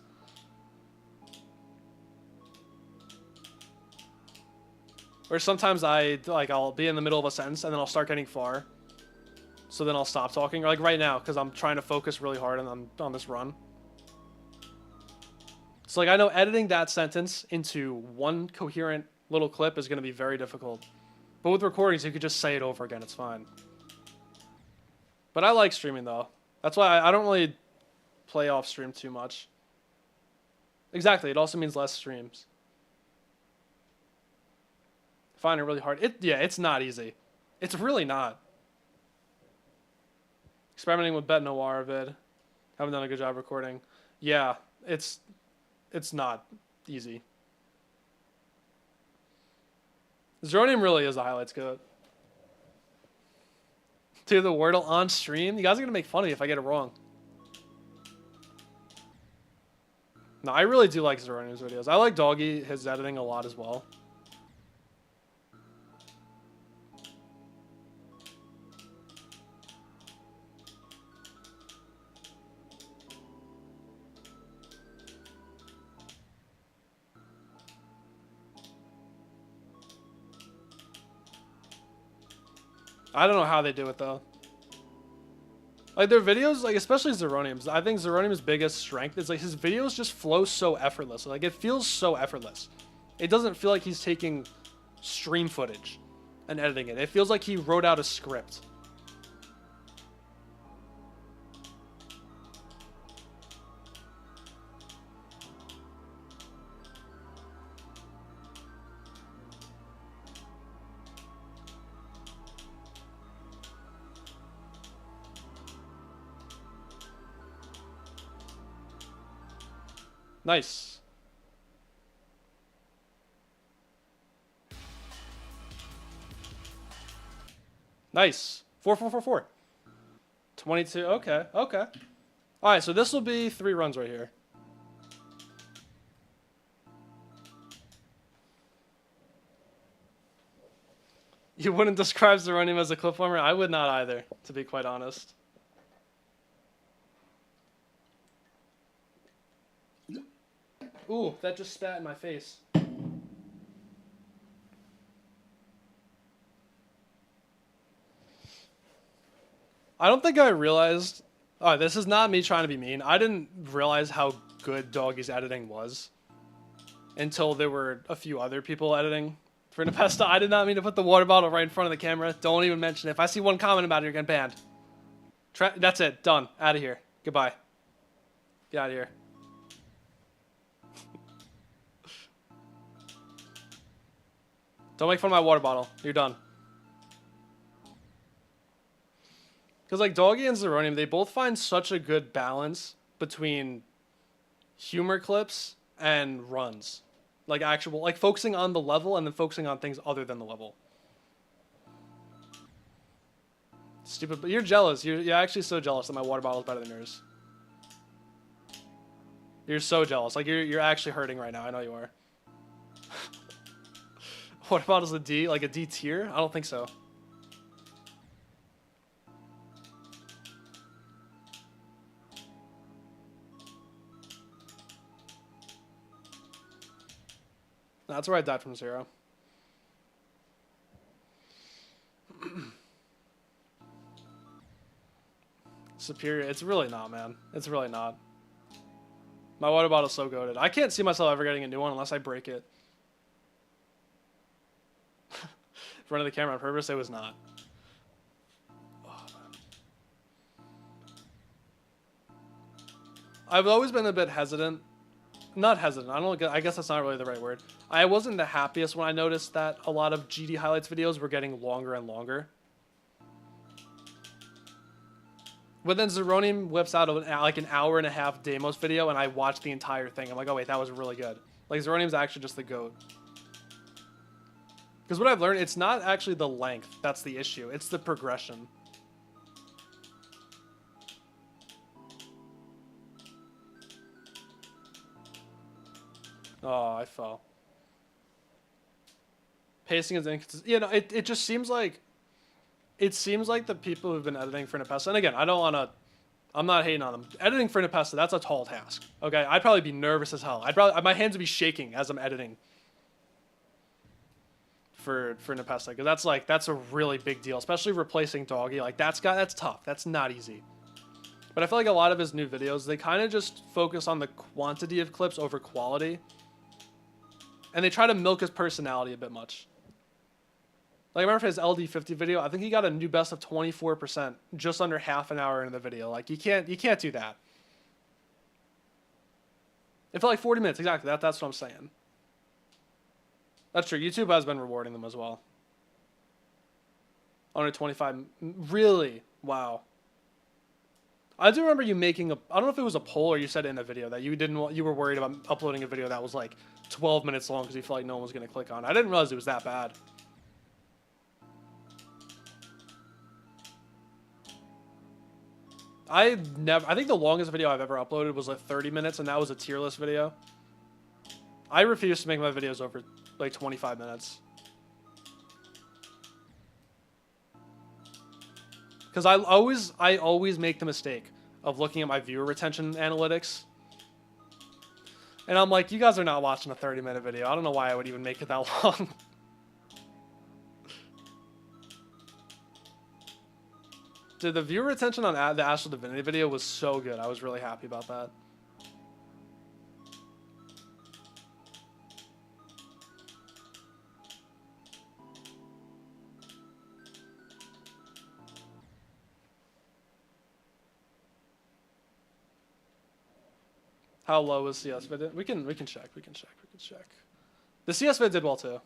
Or sometimes I'll be in the middle of a sentence and then I'll start getting far. So then I'll stop talking, or like right now, because I'm trying to focus really hard on this run. So like I know editing that sentence into one coherent little clip is going to be very difficult. But with recordings, you could just say it over again. It's fine. But I like streaming though. That's why I don't really play off stream too much. Exactly. It also means less streams. I find it really hard. It's not easy. It's really not. Experimenting with Bet Noir vid. Haven't done a good job recording. Yeah, it's not easy. Zeronium really is the highlights good. Dude, the Wordle on stream? You guys are going to make fun of me if I get it wrong. No, I really do like Zeronium's videos. I like Doggy, his editing a lot as well. I don't know how they do it though. Like their videos, like especially Zeronium's, I think Zeronium's biggest strength is like his videos just flow so effortless. Like it feels so effortless. It doesn't feel like he's taking stream footage and editing it. It feels like he wrote out a script. Nice. Nice. 4-4-4-4. 22. Okay. Okay. All right. So this will be 3 runs right here. You wouldn't describe Zeronium as a clip former? I would not either, to be quite honest. Ooh, that just spat in my face. I don't think I realized... Oh, this is not me trying to be mean. I didn't realize how good Doggy's editing was until there were a few other people editing for Nepesta. I did not mean to put the water bottle right in front of the camera. Don't even mention it. If I see one comment about it, you're getting banned. That's it. Done. Out of here. Goodbye. Get out of here. Don't make fun of my water bottle. You're done. Because like Doggy and Zeronium, they both find such a good balance between humor clips and runs. Like actual, like focusing on the level and then focusing on things other than the level. Stupid, but you're jealous. You're actually so jealous that my water bottle is better than yours. You're so jealous. Like you're actually hurting right now. I know you are. Water bottle's a D, like a D tier? I don't think so. That's where I died from 0. superior. It's really not, man. It's really not. My water bottle's so goated. I can't see myself ever getting a new one unless I break it. Running the camera on purpose, it was not. Oh, man. I've always been a bit hesitant. Not hesitant. I guess that's not really the right word. I wasn't the happiest when I noticed that a lot of GD highlights videos were getting longer and longer. But then Zeronium whips out like an hour and a half Deimos video, and I watched the entire thing. I'm like, oh wait, that was really good. Like Zeronium's actually just the GOAT. Because what I've learned, it's not actually the length that's the issue. It's the progression. Oh, I fell. Pacing is inconsistent. You know, it just seems like... It seems like the people who've been editing for Nepessa, and again, I'm not hating on them. Editing for Nepessa, that's a tall task. Okay, I'd probably be nervous as hell. My hands would be shaking as I'm editing for Nepessa, because that's a really big deal, especially replacing Doggy. Like that's tough. That's not easy. But I feel like a lot of his new videos, they kind of just focus on the quantity of clips over quality, and they try to milk his personality a bit much. Like, I remember for his LD50 video, I think he got a new best of 24% just under half an hour into the video. Like, you can't do that. It felt like 40 minutes, exactly. That's what I'm saying. That's true. YouTube has been rewarding them as well. Under 25, really? Wow. I do remember you making I don't know if it was a poll or you said it in a video that you were worried about uploading a video that was like 12 minutes long because you felt like no one was going to click on it. I didn't realize it was that bad. I think the longest video I've ever uploaded was like 30 minutes, and that was a tier list video. I refuse to make my videos over like 25 minutes. Because I always make the mistake of looking at my viewer retention analytics. And I'm like, you guys are not watching a 30-minute video. I don't know why I would even make it that long. Dude, the viewer retention on the Astral Divinity video was so good. I was really happy about that. How low was CS vid? We can check. The CS vid did well too.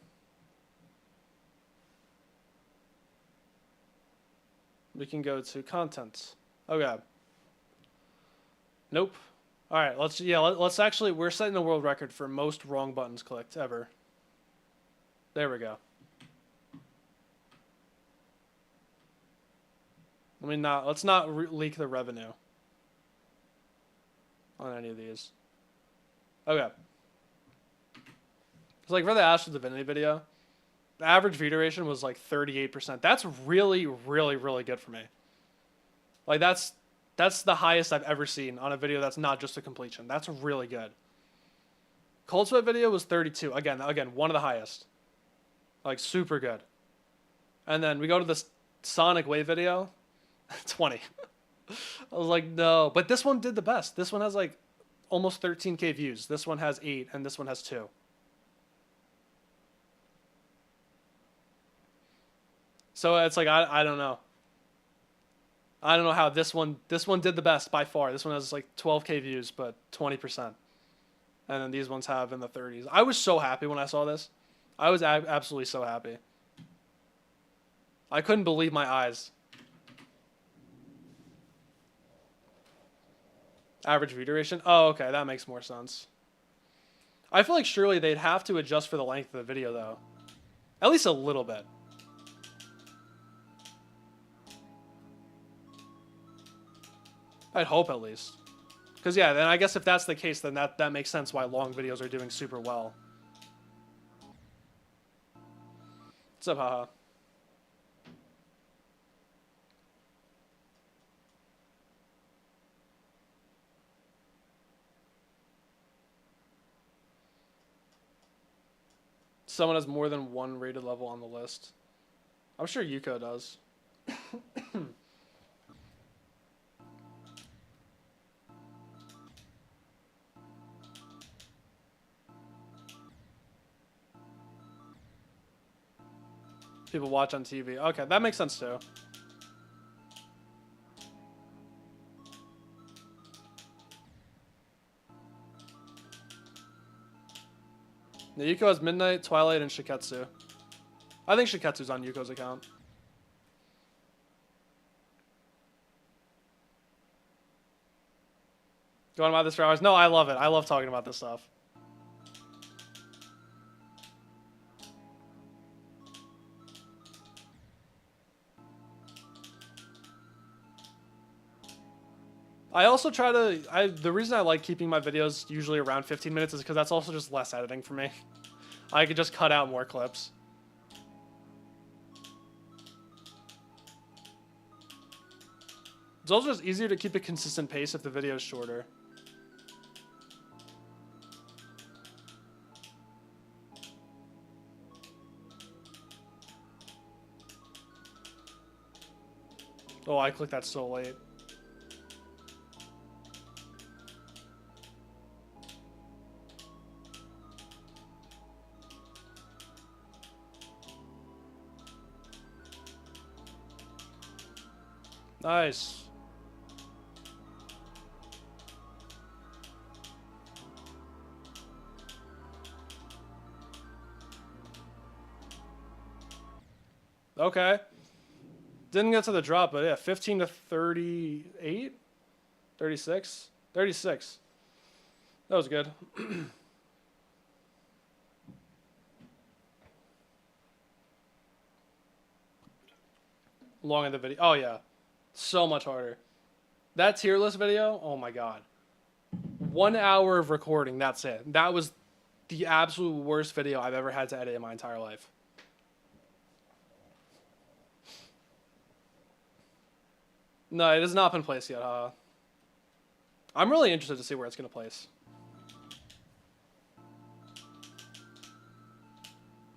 We can go to content. Okay. Nope. All right. Let's actually. We're setting a world record for most wrong buttons clicked ever. There we go. Let's not leak the revenue on any of these. Okay. It's like for the Astral Divinity video, the average view duration was like 38%. That's really, really, really good for me. Like that's the highest I've ever seen on a video that's not just a completion. That's really good. Cold Sweat video was 32. Again, one of the highest. Like super good. And then we go to this Sonic Wave video, 20. I was like, no. But this one did the best. This one has like almost 13K views. This one has 8, and this one has 2. So it's like I don't know. I don't know how this one did the best by far. This one has like 12K views, but 20%. And then these ones have in the 30s. I was so happy when I saw this. I was absolutely so happy. I couldn't believe my eyes. Average view duration? Oh, okay, that makes more sense. I feel like surely they'd have to adjust for the length of the video, though. At least a little bit. I'd hope at least. Because, yeah, then I guess if that's the case, then that makes sense why long videos are doing super well. What's up, haha? Someone has more than one rated level on the list. I'm sure Yuko does. People watch on TV. Okay, that makes sense too. The Yuko has Midnight, Twilight, and Shiketsu. I think Shiketsu's on Yuko's account. Going about this for hours? No, I love it. I love talking about this stuff. I also try to, the reason I like keeping my videos usually around 15 minutes is because that's also just less editing for me. I could just cut out more clips. It's also just easier to keep a consistent pace if the video is shorter. Oh, I clicked that so late. Nice. Okay. Didn't get to the drop, but yeah, 15 to 38? 36? 36. That was good. Long in the video. Oh, yeah. So much harder. That tier list video, oh my god. 1 hour of recording, that's it. That was the absolute worst video I've ever had to edit in my entire life. No, it has not been placed yet, huh? I'm really interested to see where it's going to place.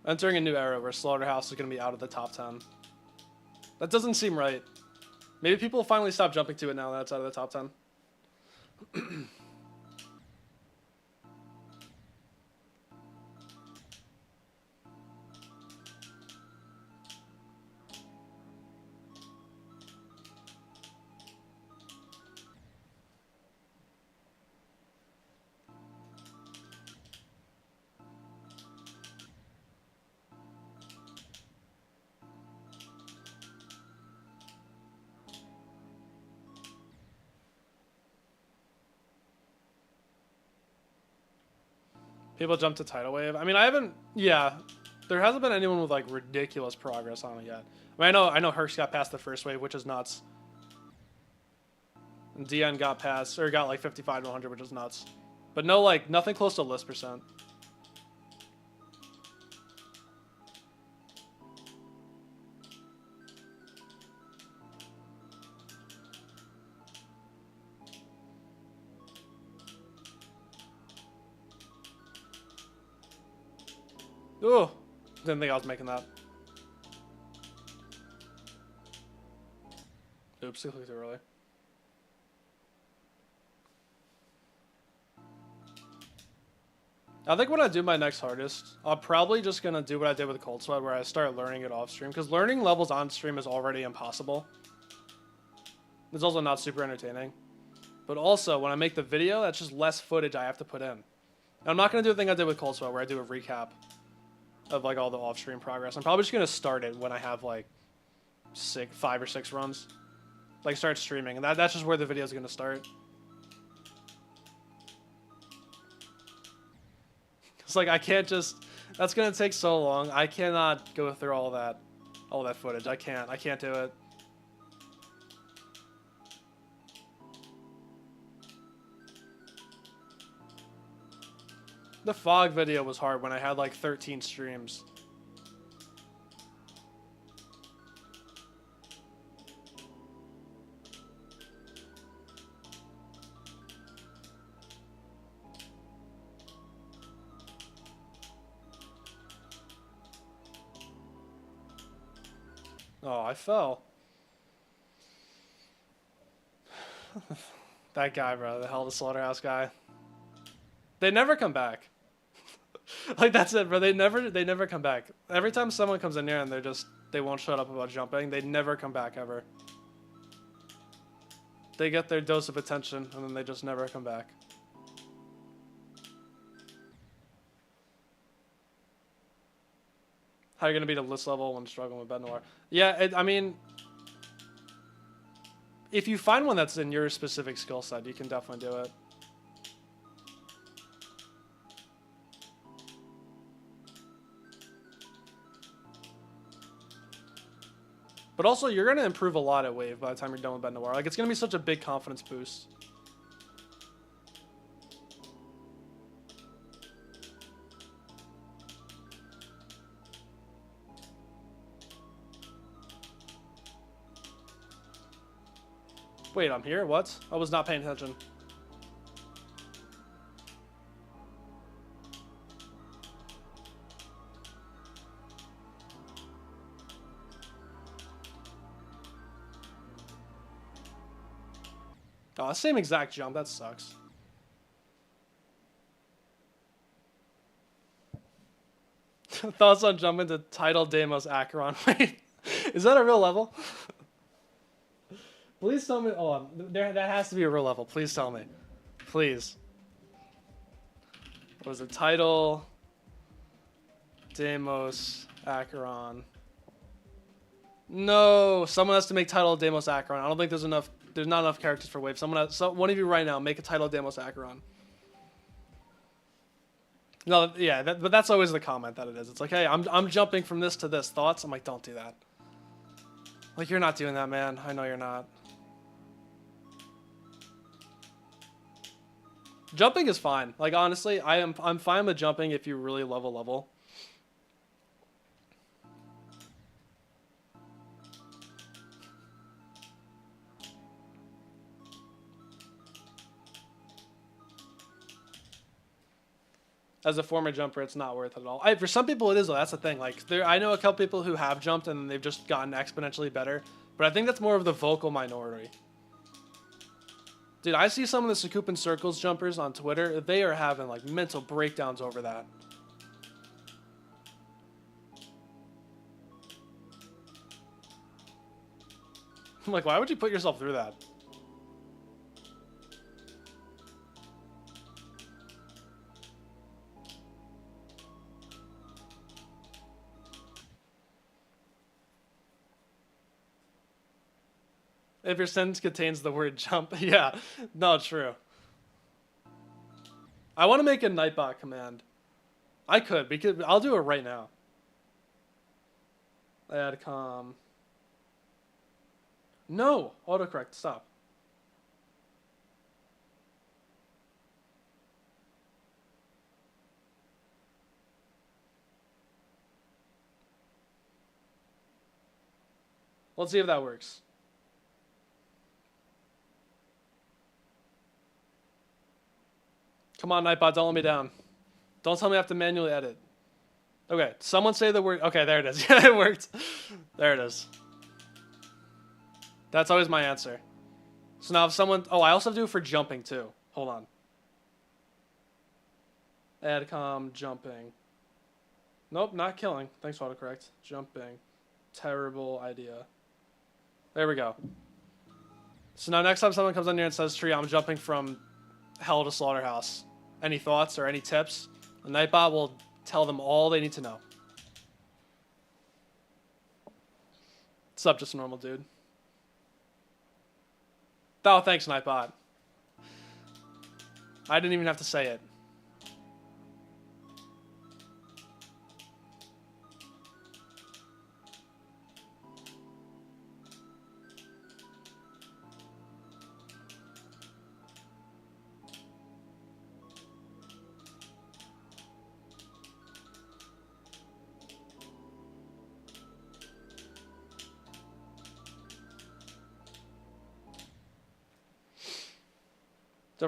Entering a new era where Slaughterhouse is going to be out of the top 10. That doesn't seem right. Maybe people will finally stop jumping to it now that it's out of the top 10. People jump to Tidal Wave. I mean, I haven't. Yeah, there hasn't been anyone with like ridiculous progress on it yet. I mean, I know Herx got past the first wave, which is nuts. And DN got past, or got like 55 to 100, which is nuts. But no, like nothing close to list percent. Ooh, didn't think I was making that. Oops, I clicked too early. I think when I do my next hardest, I'm probably just gonna do what I did with Cold Sweat, where I start learning it off stream, because learning levels on stream is already impossible. It's also not super entertaining. But also, when I make the video, that's just less footage I have to put in. And I'm not gonna do the thing I did with Cold Sweat, where I do a recap of like all the off-stream progress. I'm probably just gonna start it when I have like 5 or 6 runs. Like start streaming, and that's just where the video is gonna start. It's like I can't just. That's gonna take so long. I cannot go through all that footage. I can't do it. The fog video was hard when I had like 13 streams. Oh, I fell. That guy, bro. The hell, the Slaughterhouse guy. They never come back. Like that's it, bro. They never come back. Every time someone comes in here and they won't shut up about jumping, they never come back ever. They get their dose of attention and then they just never come back. How are you gonna beat a list level when struggling with Bed Noir? Yeah, I mean, if you find one that's in your specific skill set, you can definitely do it. But also, you're gonna improve a lot at Wave by the time you're done with Bed Noir. Like, it's gonna be such a big confidence boost. Wait, I'm here? What? I was not paying attention. Oh, same exact jump. That sucks. Thoughts on jumping to Tidal Deimos Acheron? Wait, is that a real level? Please tell me. Oh, that has to be a real level. Please tell me. Please. What was it? Tidal Deimos Acheron. No, someone has to make Tidal Deimos Acheron. I don't think there's enough. There's not enough characters for Wave. One of you right now, make a Tidal Deimos Acheron. No, yeah, but that's always the comment that it is. It's like, hey, I'm jumping from this to this. Thoughts? I'm like, don't do that. Like, you're not doing that, man. I know you're not. Jumping is fine. Like, honestly, I'm fine with jumping if you really love a level. As a former jumper, it's not worth it at all. For some people, it is, though. That's the thing. Like, I know a couple people who have jumped and they've just gotten exponentially better. But I think that's more of the vocal minority. Dude, I see some of the Sakupin Circles jumpers on Twitter. They are having, like, mental breakdowns over that. I'm like, why would you put yourself through that? If your sentence contains the word jump. Yeah, no, true. I want to make a Nightbot command. I could, because I'll do it right now. Add com. No, autocorrect, stop. Let's see if that works. Come on, Nightbot, don't let me down. Don't tell me I have to manually edit. Okay, someone say the word. Okay, there it is. Yeah, it worked. There it is. That's always my answer. So now if someone... Oh, I also have to do it for jumping, too. Hold on. Adcom, jumping. Nope, not killing. Thanks for autocorrect. Jumping. Terrible idea. There we go. So now next time someone comes in here and says, Tree, I'm jumping from hell to slaughterhouse. Any thoughts or any tips? The Nightbot will tell them all they need to know. What's up, just a normal dude? Oh, thanks, Nightbot. I didn't even have to say it.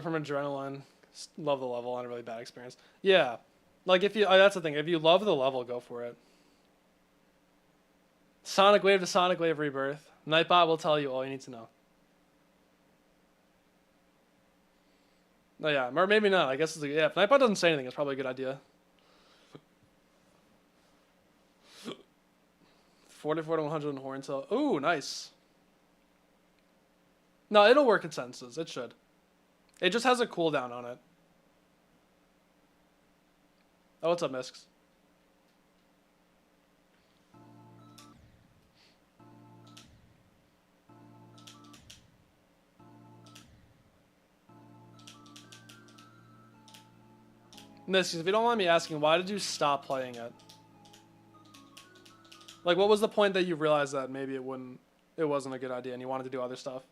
From adrenaline, love the level, and a really bad experience. Yeah, like if you, that's the thing. If you love the level, go for it. Sonic Wave to Sonic Wave Rebirth. Nightbot will tell you all you need to know. No, yeah, or maybe not. I guess it's yeah. If Nightbot doesn't say anything, it's probably a good idea. 44 to 100 on Horntail. Ooh, nice. No, it'll work in sentences. It should. It just has a cooldown on it. Oh, what's up, Misks? Misks, if you don't mind me asking, why did you stop playing it? Like, what was the point that you realized that maybe it wasn't a good idea and you wanted to do other stuff?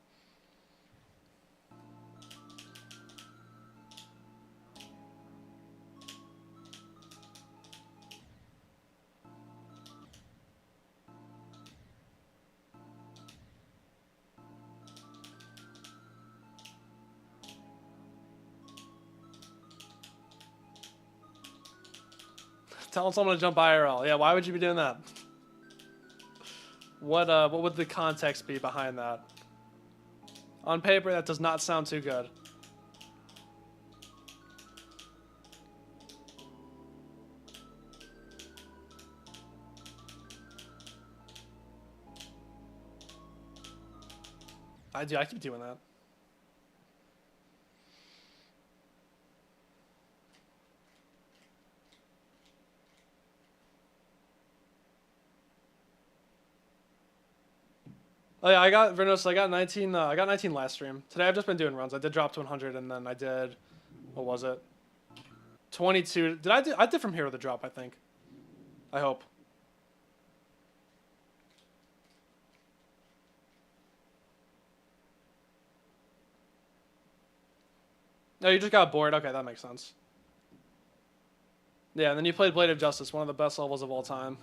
Telling someone to jump IRL. Yeah, why would you be doing that? What would the context be behind that? On paper, that does not sound too good. I keep doing that. Oh yeah, I got 19. I got 19 last stream. Today I've just been doing runs. I did drop to 100, and then I did, what was it? 22. I did from hero the drop, I think. I hope. No, you just got bored. Okay, that makes sense. Yeah, and then you played Blade of Justice, one of the best levels of all time.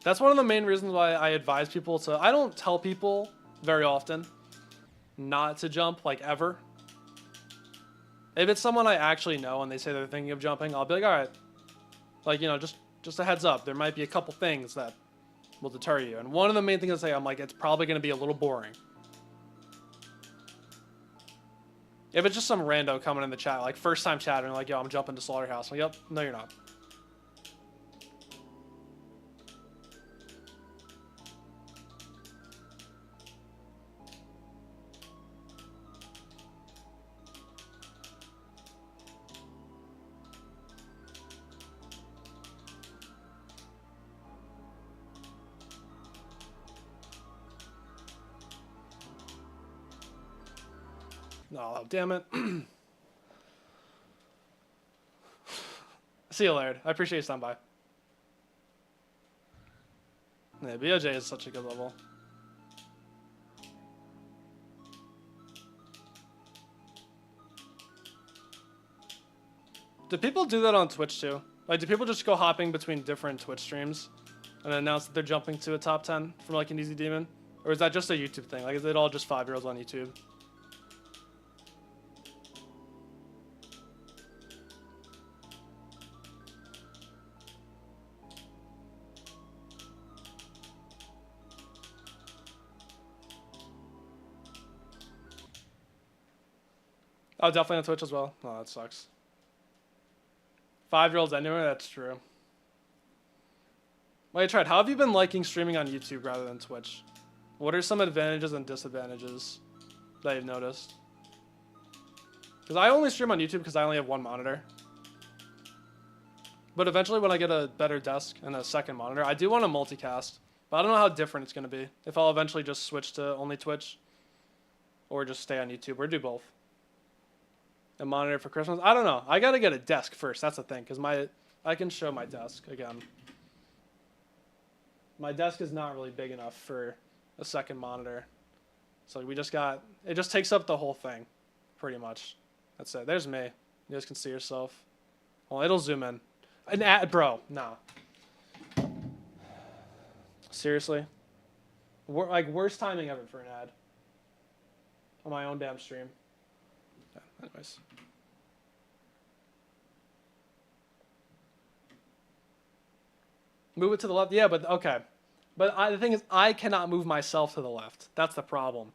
That's one of the main reasons why I advise people to... I don't tell people very often not to jump, like, ever. If it's someone I actually know and they say they're thinking of jumping, I'll be like, alright. Like, you know, just a heads up. There might be a couple things that will deter you. And one of the main things I say, I'm like, it's probably going to be a little boring. If it's just some rando coming in the chat, like, first time chatting, like, yo, I'm jumping to Slaughterhouse. I'm like, yep, no, you're not. Oh, damn it. See you, Laird. I appreciate you stopping by. Yeah, BOJ is such a good level. Do people do that on Twitch too? Like, do people just go hopping between different Twitch streams and announce that they're jumping to a top 10 from like an Easy Demon? Or is that just a YouTube thing? Like, is it all just 5-year-olds on YouTube? Oh, definitely on Twitch as well. Oh, that sucks. 5-year-olds anywhere? That's true. Wait, Trent, how have you been liking streaming on YouTube rather than Twitch? What are some advantages and disadvantages that you've noticed? Because I only stream on YouTube because I only have one monitor. But eventually when I get a better desk and a second monitor, I do want to multicast. But I don't know how different it's going to be. If I'll eventually just switch to only Twitch. Or just stay on YouTube, or do both. A monitor for Christmas? I don't know. I gotta get a desk first. That's the thing, because I can show my desk again. My desk is not really big enough for a second monitor, so it just takes up the whole thing, pretty much. That's it. There's me. You guys can see yourself. Well, it'll zoom in. An ad, bro. No. Seriously. Like worst timing ever for an ad. On my own damn stream. Yeah, anyways. Move it to the left? Yeah, but okay. But the thing is, I cannot move myself to the left. That's the problem.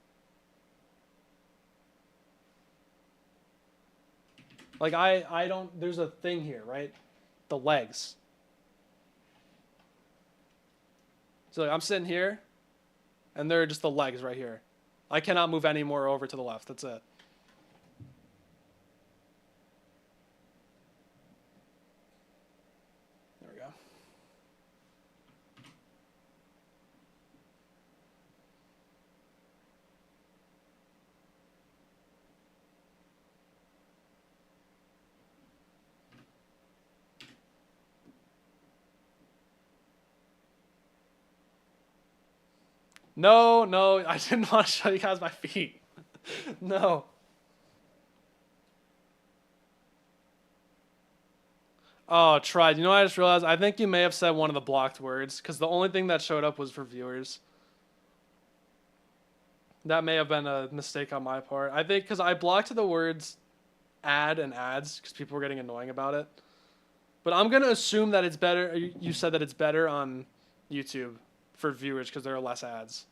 Like I don't. There's a thing here, right? The legs. So like, I'm sitting here, and there are just the legs right here. I cannot move any more over to the left. That's it. There we go. No, no, I didn't want to show you guys my feet. No. Oh, tried. You know what I just realized? I think you may have said one of the blocked words, because the only thing that showed up was for viewers. That may have been a mistake on my part. I think because I blocked the words ad and ads, because people were getting annoying about it. But I'm going to assume that it's better. You said that it's better on YouTube for viewers because there are less ads.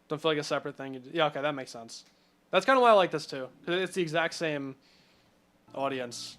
Don't feel like a separate thing. Yeah, okay, that makes sense. That's kind of why I like this too, because it's the exact same audience.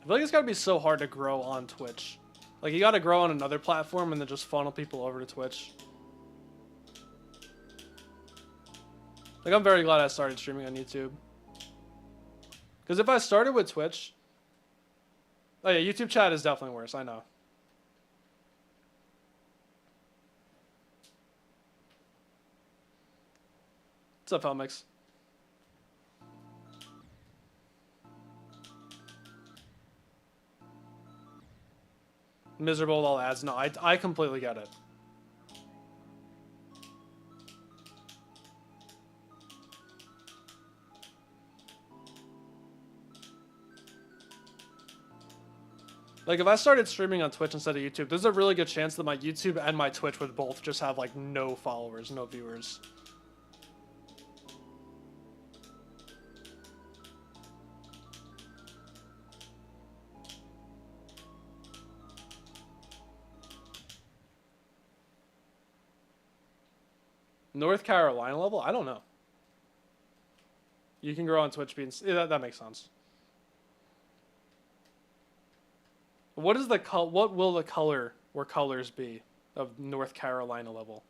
I feel like it's got to be so hard to grow on Twitch. Like, you got to grow on another platform and then just funnel people over to Twitch. Like, I'm very glad I started streaming on YouTube. Because if I started with Twitch... Oh yeah, YouTube chat is definitely worse, I know. What's up, Helmix? Miserable with all ads. No, I completely get it. Like, if I started streaming on Twitch instead of YouTube, there's a really good chance that my YouTube and my Twitch would both just have, like, no followers, no viewers. North Carolina level? I don't know. You can grow on Twitch being... Yeah, that makes sense. What is the what will the color or colors be of North Carolina level?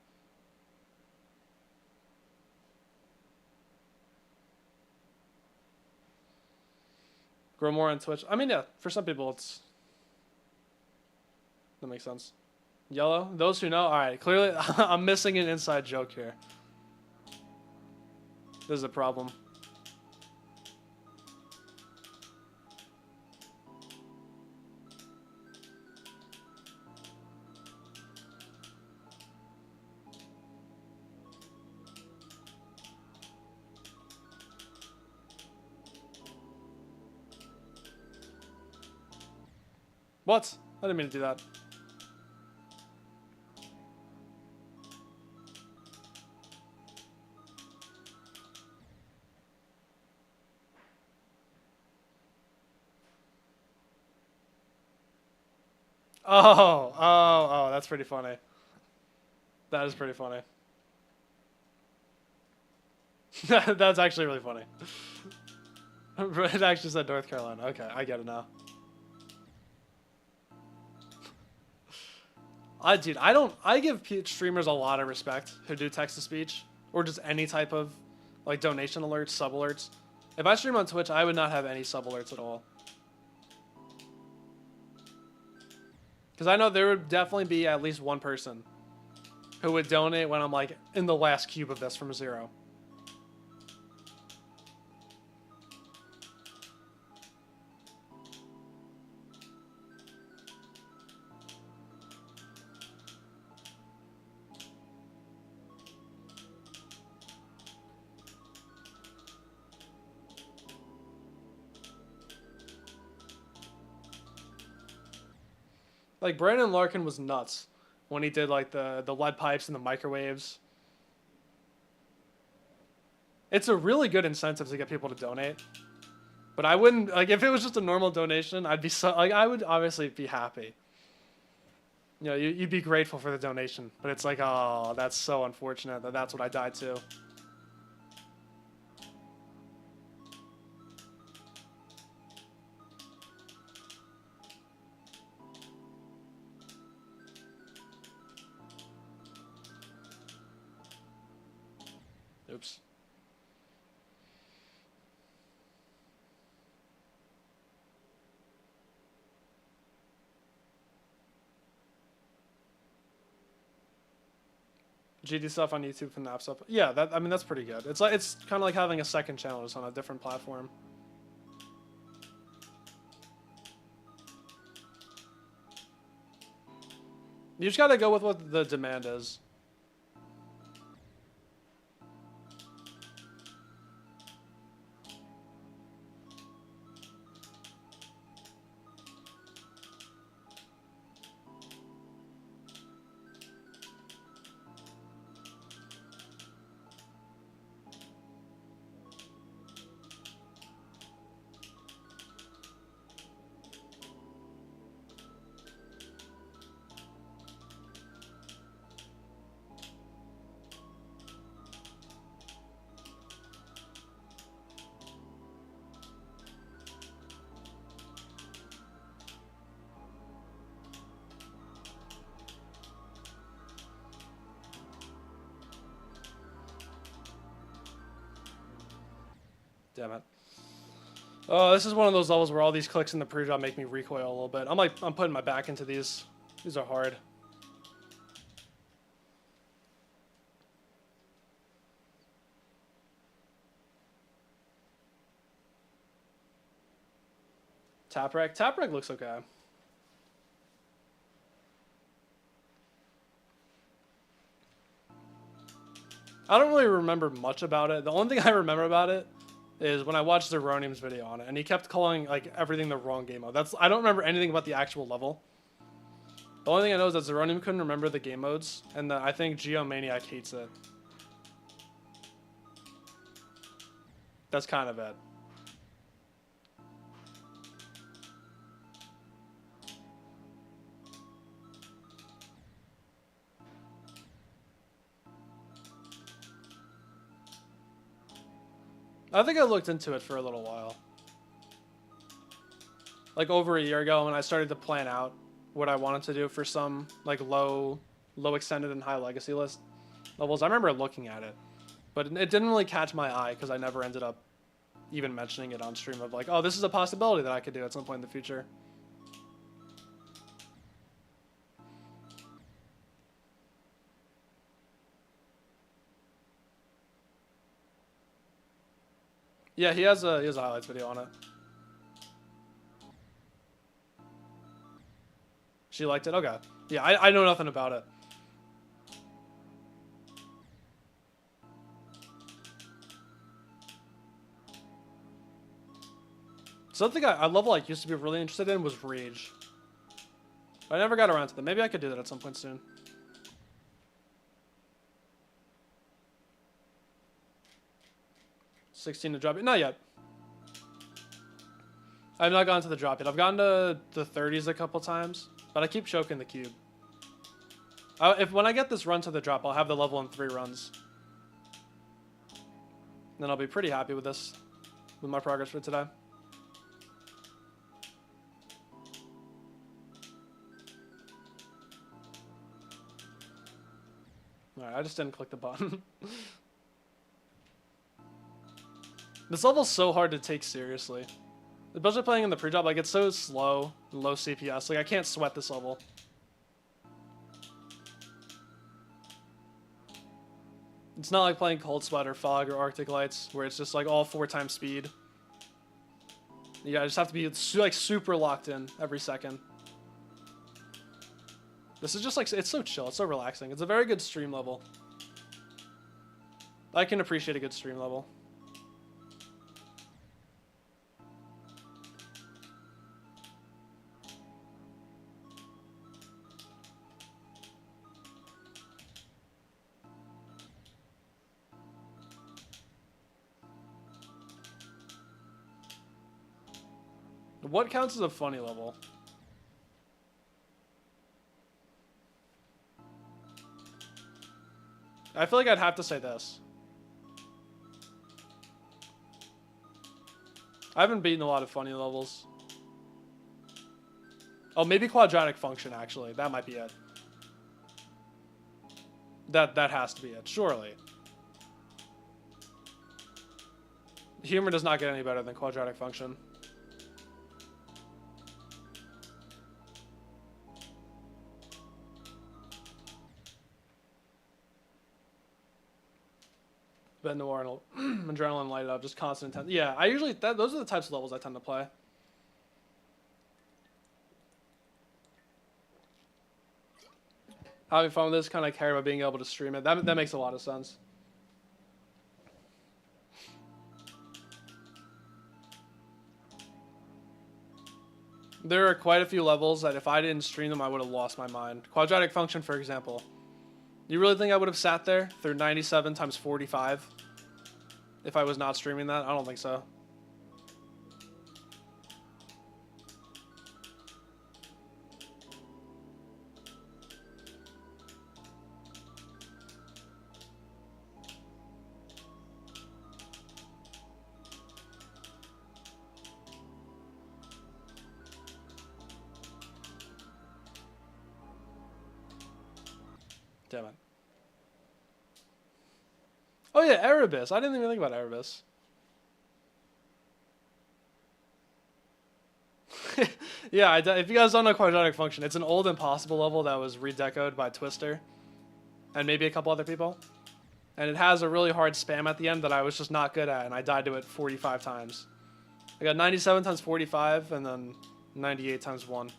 Grow more on Twitch. I mean, yeah, for some people it's... That makes sense. Yellow? Those who know? Alright, clearly I'm missing an inside joke here. This is a problem. What? I didn't mean to do that. Oh, that's pretty funny. That is pretty funny. That's actually really funny. It actually said North Carolina. Okay, I get it now. Dude, I give streamers a lot of respect who do text-to-speech or just any type of like donation alerts, sub alerts. If I stream on Twitch, I would not have any sub alerts at all. Because I know there would definitely be at least one person who would donate when I'm like in the last cube of this from 0. Like, Brandon Larkin was nuts. when he did like the lead pipes and the microwaves. It's a really good incentive to get people to donate. But I wouldn't, like, if it was just a normal donation, I'd be so, like, I would obviously be happy. You know, you'd be grateful for the donation. But it's like, oh, that's so unfortunate that that's what I died to. Oops. GD stuff on YouTube from the app stuff. Yeah, I mean that's pretty good. It's like it's kind of like having a second channel just on a different platform. You just gotta go with what the demand is. Damn it. Oh, this is one of those levels where all these clicks in the pre-drop make me recoil a little bit. I'm putting my back into these. These are hard. Tap rec looks okay. I don't really remember much about it. The only thing I remember about it is when I watched Zeronium's video on it, and he kept calling like everything the wrong game mode. I don't remember anything about the actual level. The only thing I know is that Zeronium couldn't remember the game modes, and I think Geomaniac hates it. That's kind of it. I think I looked into it for a little while. Like over a year ago when I started to plan out what I wanted to do for some like low extended and high legacy list levels. I remember looking at it, but it didn't really catch my eye because I never ended up even mentioning it on stream of like, oh, this is a possibility that I could do at some point in the future. Yeah, he has a highlights video on it. She liked it? Okay. Yeah, I know nothing about it. Something I level like used to be really interested in was Rage. I never got around to that. Maybe I could do that at some point soon. $16 to drop it? Not yet. I've not gotten to the drop yet. I've gotten to the 30s a couple times, but I keep choking the cube. When I get this run to the drop, I'll have the level in 3 runs. Then I'll be pretty happy with this, with my progress for today. Alright, I just didn't click the button. This level's so hard to take seriously. Especially playing in the pre-drop, like it's so slow and low CPS. Like I can't sweat this level. It's not like playing Cold Sweat or Fog or Arctic Lights, where it's just like all 4 times speed. Yeah, I just have to be like super locked in every second. This is just like, it's so chill, it's so relaxing. It's a very good stream level. I can appreciate a good stream level. What counts as a funny level? I feel like I'd have to say this. I haven't beaten a lot of funny levels. Oh, maybe quadratic function, actually. That might be it. That has to be it, surely. Humor does not get any better than quadratic function. Ben Noir and adrenaline light it up, just constant intent. Yeah, I usually those are the types of levels I tend to play. Having fun with this, kind of care about being able to stream it. That makes a lot of sense. There are quite a few levels that if I didn't stream them, I would have lost my mind. Quadratic function, for example. You really think I would have sat there through 97 times 45 if I was not streaming that? I don't think so. Damn it. Oh yeah, Erebus. I didn't even think about Erebus. Yeah, if you guys don't know quadratic function, it's an old Impossible level that was redecoed by Twister and maybe a couple other people. And it has a really hard spam at the end that I was just not good at, and I died to it 45 times. I got 97 times 45 and then 98 times 1.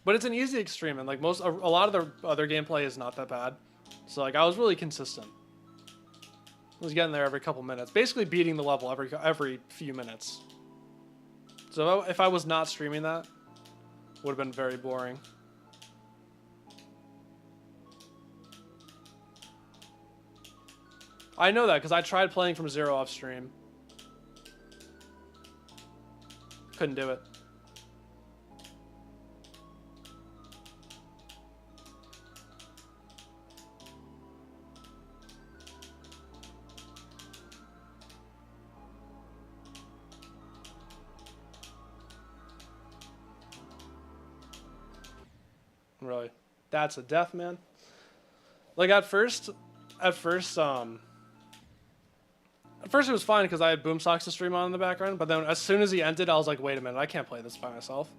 But it's an easy extreme, and like a lot of the other gameplay is not that bad. So like I was really consistent. I was getting there every couple minutes, basically beating the level every few minutes. So if I was not streaming that, would have been very boring. I know that because I tried playing from zero off stream. Couldn't do it. Really, that's a death, man. Like at first it was fine because I had Boomsocks to stream on in the background, but then as soon as he ended, I was like, wait a minute, I can't play this by myself.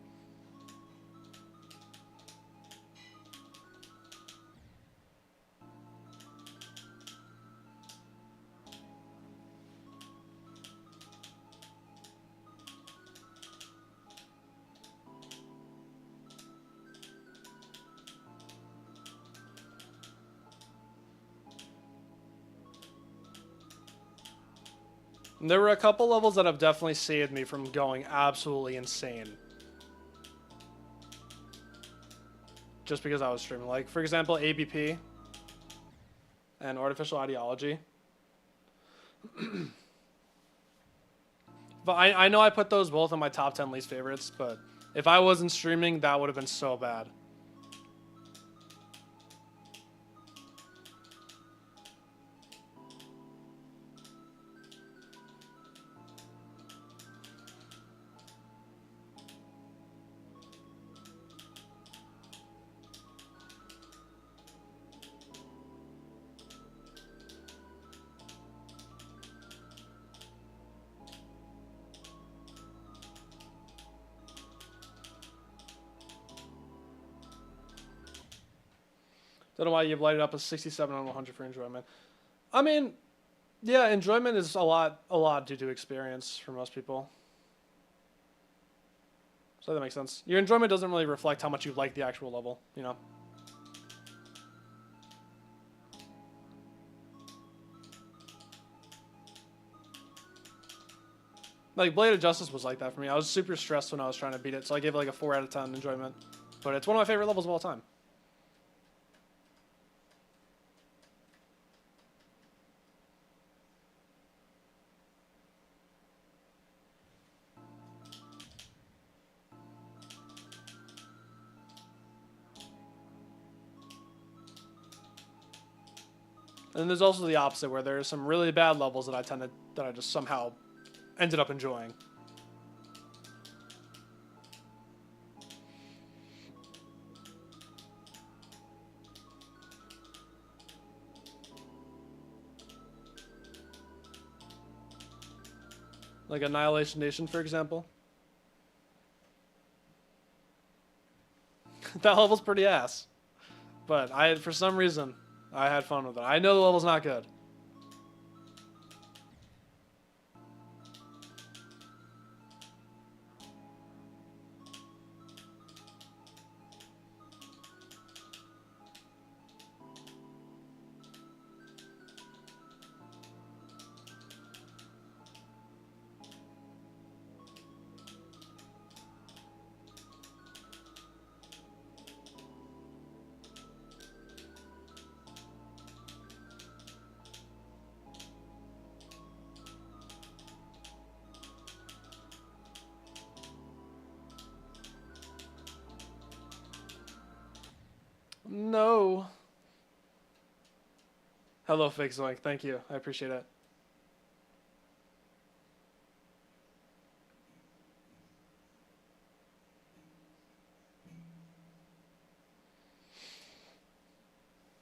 There were a couple levels that have definitely saved me from going absolutely insane. Just because I was streaming. Like, for example, ABP and Artificial Ideology. But I know I put those both in my top 10 least favorites, but if I wasn't streaming, that would have been so bad. Don't know why you've lighted up a 67 on 100 for enjoyment. I mean, yeah, enjoyment is a lot due to experience for most people. So that makes sense. Your enjoyment doesn't really reflect how much you like the actual level, you know? Like, Blade of Justice was like that for me. I was super stressed when I was trying to beat it, so I gave it like a 4 out of 10 enjoyment. But it's one of my favorite levels of all time. And there's also the opposite, where there's some really bad levels that I just somehow ended up enjoying. Like Annihilation Nation, for example. That level's pretty ass. But for some reason, I had fun with it. I know the level's not good. No. Hello, Fake Zoink. Thank you. I appreciate it.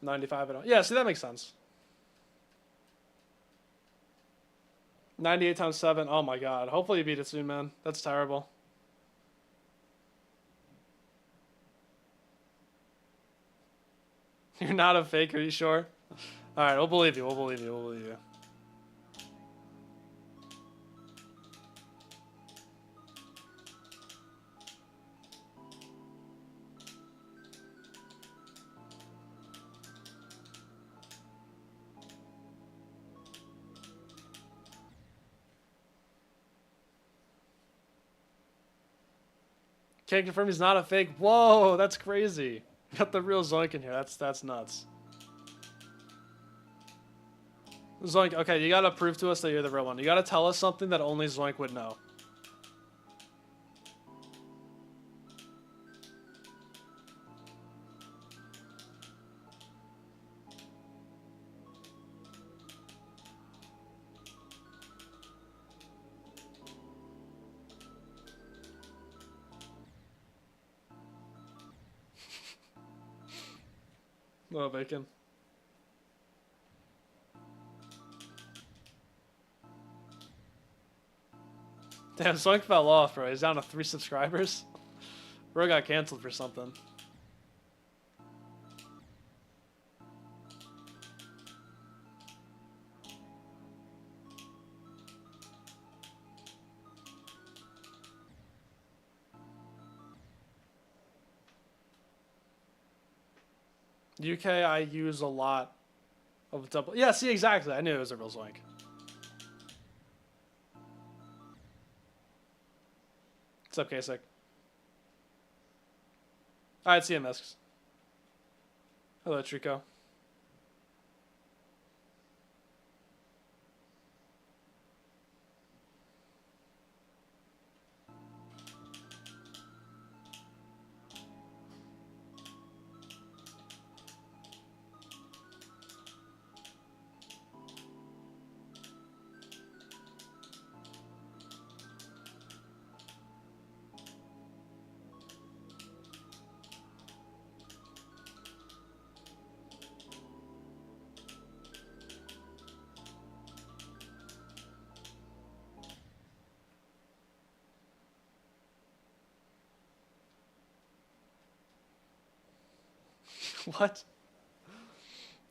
$95 at all. Yeah, see, that makes sense. 98 times 7. Oh my god. Hopefully you beat it soon, man. That's terrible. You're not a fake, are you sure? Alright, we'll believe you. We'll believe you. We'll believe you. Can't confirm he's not a fake. Whoa, that's crazy. Got the real Zoink in here. That's nuts. Zoink, okay, you gotta prove to us that you're the real one. You gotta tell us something that only Zoink would know. Oh, bacon. Damn, Zoink fell off, bro. He's down to 3 subscribers. Bro got canceled for something. UK, I use a lot of double. Yeah, see, exactly. I knew it was a real Zoink. What's up, Kasich? Alright, see you, Misks. Hello, Trico. What?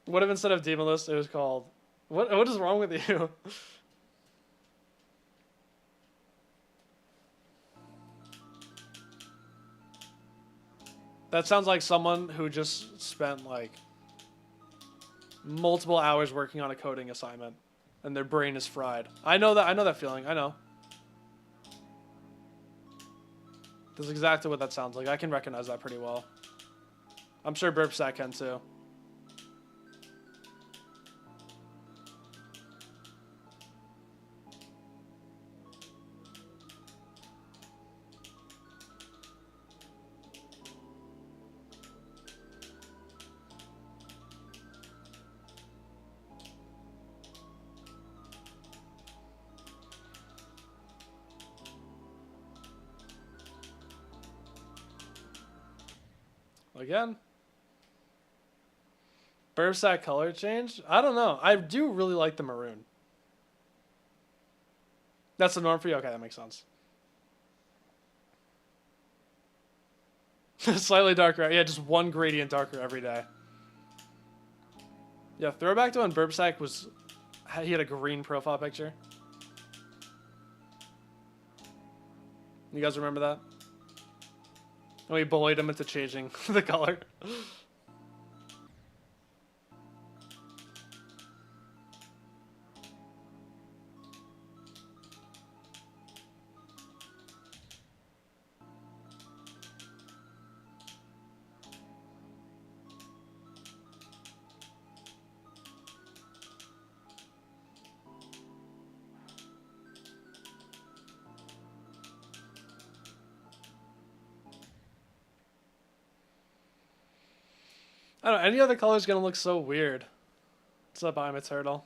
What if instead of Demon List, it was called... What is wrong with you? That sounds like someone who just spent, like, multiple hours working on a coding assignment, and their brain is fried. I know that feeling. I know. That's exactly what that sounds like. I can recognize that pretty well. I'm sure Burpsack can too. again. Bursack color change? I don't know. I do really like the maroon. That's the norm for you? Okay, that makes sense. Slightly darker. Yeah, just one gradient darker every day. Yeah, throwback to when Bursack was... He had a green profile picture. You guys remember that? And we bullied him into changing the color. I don't know, any other color is gonna look so weird. What's up, I'm a turtle?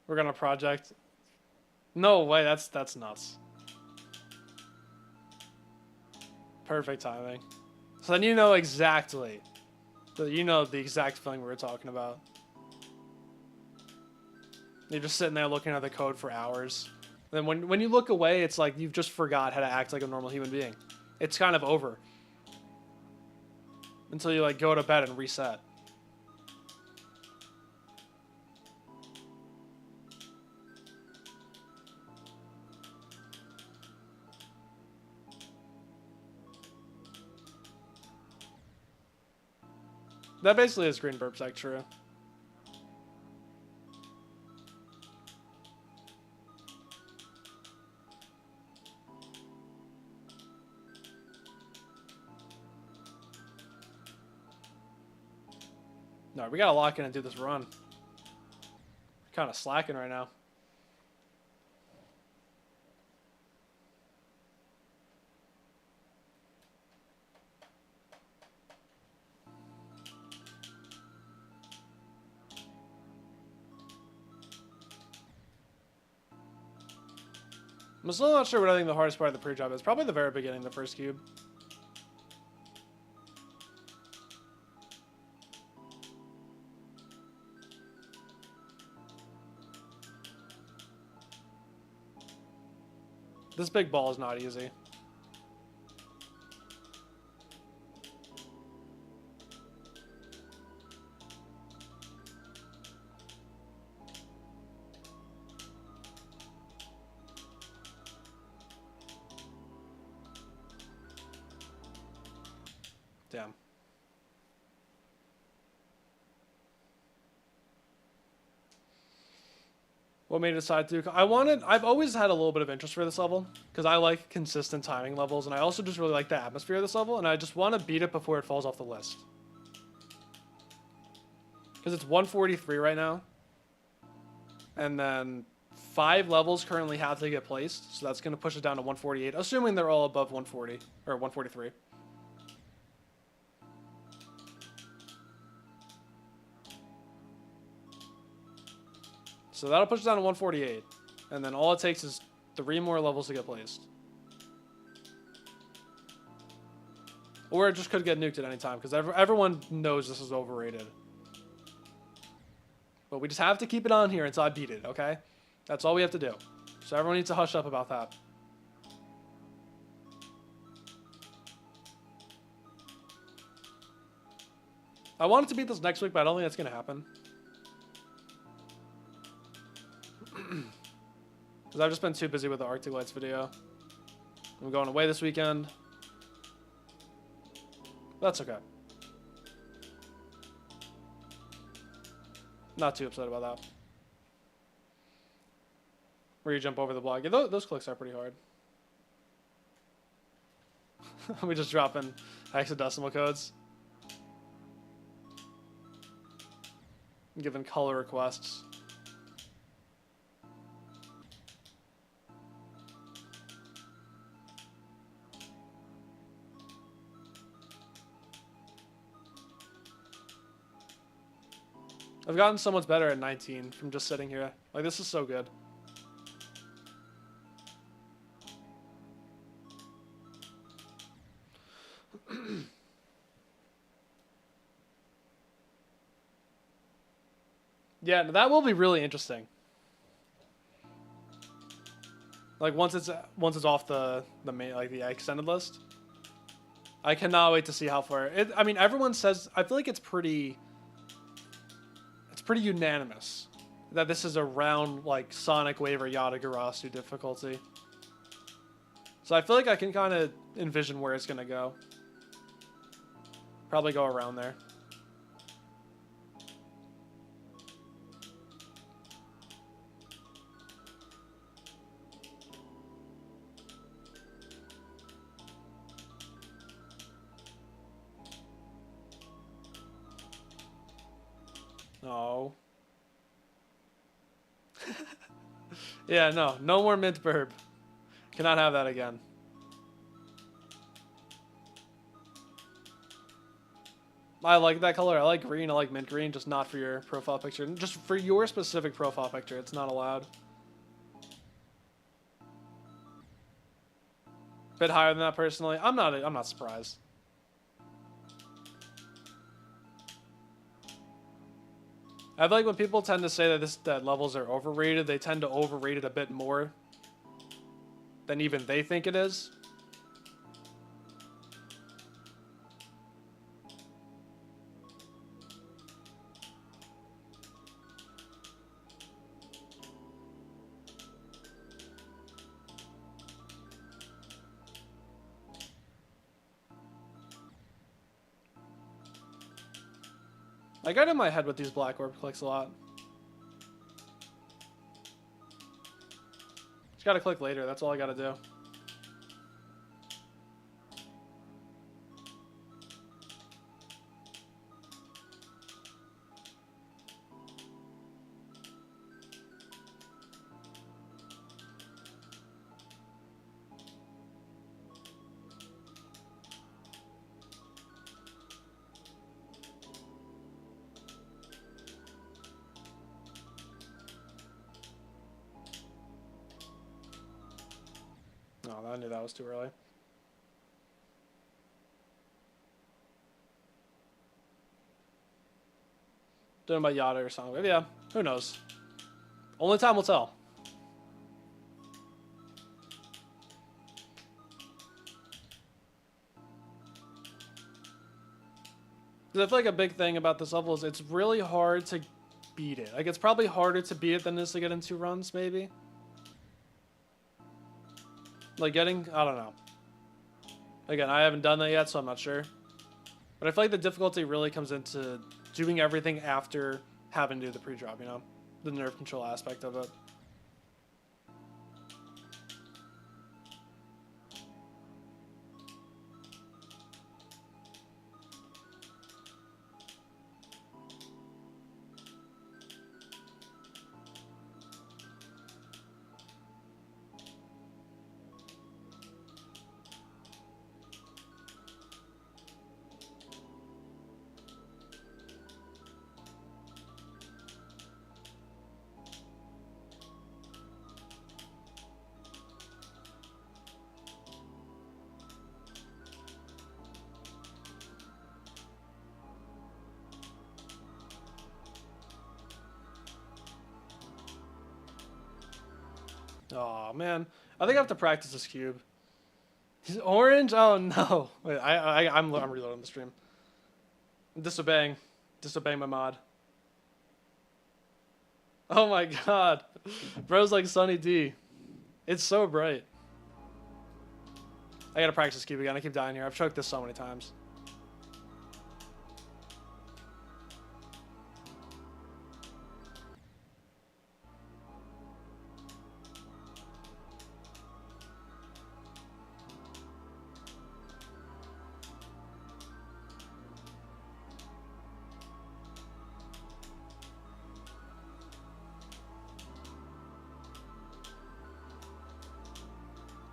We're gonna project. No way, that's nuts. Perfect timing. So then you know exactly. You know the exact feeling we were talking about. You're just sitting there looking at the code for hours. Then when you look away, it's like you've just forgot how to act like a normal human being. It's kind of over. Until you like go to bed and reset. That basically is green burp sack true. No, we gotta lock in and do this run. Kind of slacking right now. I'm still not sure what I think the hardest part of the pre-job is. Probably the very beginning, the first cube. This big ball is not easy. Damn. What made me decide to? I've always had a little bit of interest for this level because I like consistent timing levels, and I also just really like the atmosphere of this level, and I just want to beat it before it falls off the list. Because it's 143 right now, and then 5 levels currently have to get placed, so that's going to push it down to 148, assuming they're all above 140 or 143. So that'll push it down to 148. And then all it takes is 3 more levels to get placed. Or it just could get nuked at any time, because everyone knows this is overrated. But we just have to keep it on here until I beat it, okay? That's all we have to do. So everyone needs to hush up about that. I wanted to beat this next week, but I don't think that's going to happen. Because I've just been too busy with the Arctic Lights video. I'm going away this weekend. That's okay. Not too upset about that. Where you jump over the block. Yeah, those clicks are pretty hard. We just drop in hexadecimal codes. Given color requests. I've gotten so much better at 19 from just sitting here. Like, this is so good. Yeah, that will be really interesting. Like once it's off the main, like the extended list. I cannot wait to see how far it. I mean, everyone says. I feel like it's pretty unanimous that this is around like Sonic Wave or Yatagarasu difficulty. So I feel like I can kind of envision where it's gonna go. Probably go around there. No. Yeah, no more mint burb. Cannot have that again. I like that color. I like green. I like mint green, just not for your profile picture. Just for your specific profile picture, it's not allowed. Bit higher than that personally. I'm not surprised. I feel like when people tend to say that levels are overrated, they tend to overrate it a bit more than even they think it is. I got in my head with these black orb clicks a lot. Just gotta click later, that's all I gotta do. Oh, I knew that was too early. Doing my Yada or something. Maybe, yeah, who knows? Only time will tell. I feel like a big thing about this level is it's really hard to beat it. Like, it's probably harder to beat it than it is to get in 2 runs, maybe. Like, I don't know. Again, I haven't done that yet, so I'm not sure. But I feel like the difficulty really comes into doing everything after having to do the pre-drop, you know? The nerve control aspect of it. Oh man, I think I have to practice this cube. He's orange? Oh no! Wait, I'm reloading the stream. I'm disobeying my mod. Oh my god, bro's like Sunny D. It's so bright. I gotta practice this cube again. I keep dying here. I've choked this so many times.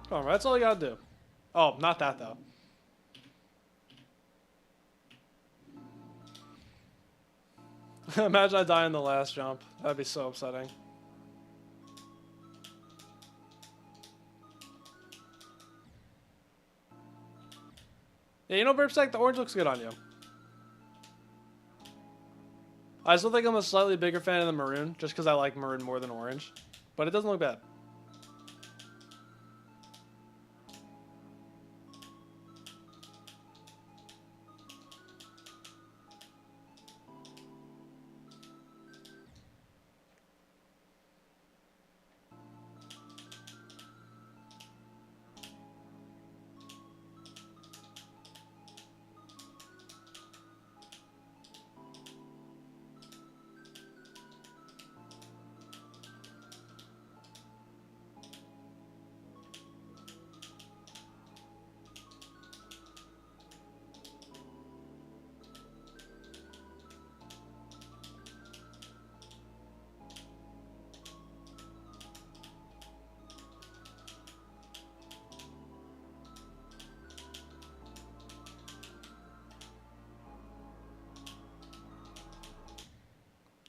Come on, bro. That's all you gotta do. Oh, not that though. Imagine I die in the last jump. That'd be so upsetting. Yeah, you know, Burpsack, the orange looks good on you. I still think I'm a slightly bigger fan of the maroon, just because I like maroon more than orange. But it doesn't look bad.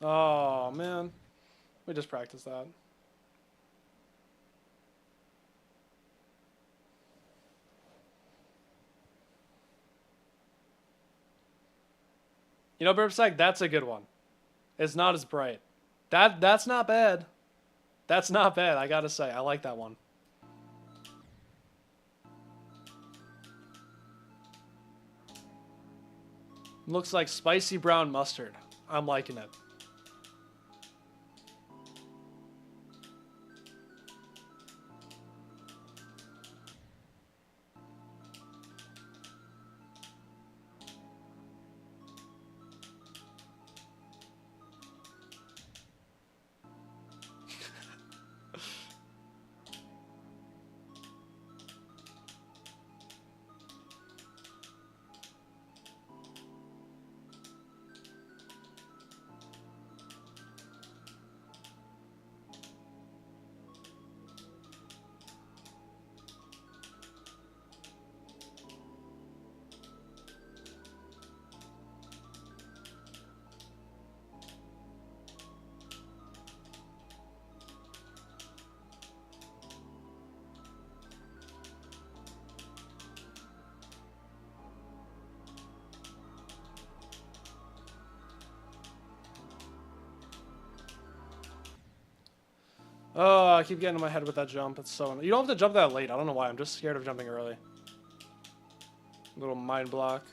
Oh, man. We just practiced that. You know, Burpsack, that's a good one. It's not as bright. That's not bad. That's not bad, I gotta say. I like that one. Looks like spicy brown mustard. I'm liking it. Oh, I keep getting in my head with that jump. It's so... You don't have to jump that late. I don't know why. I'm just scared of jumping early. Little mind block.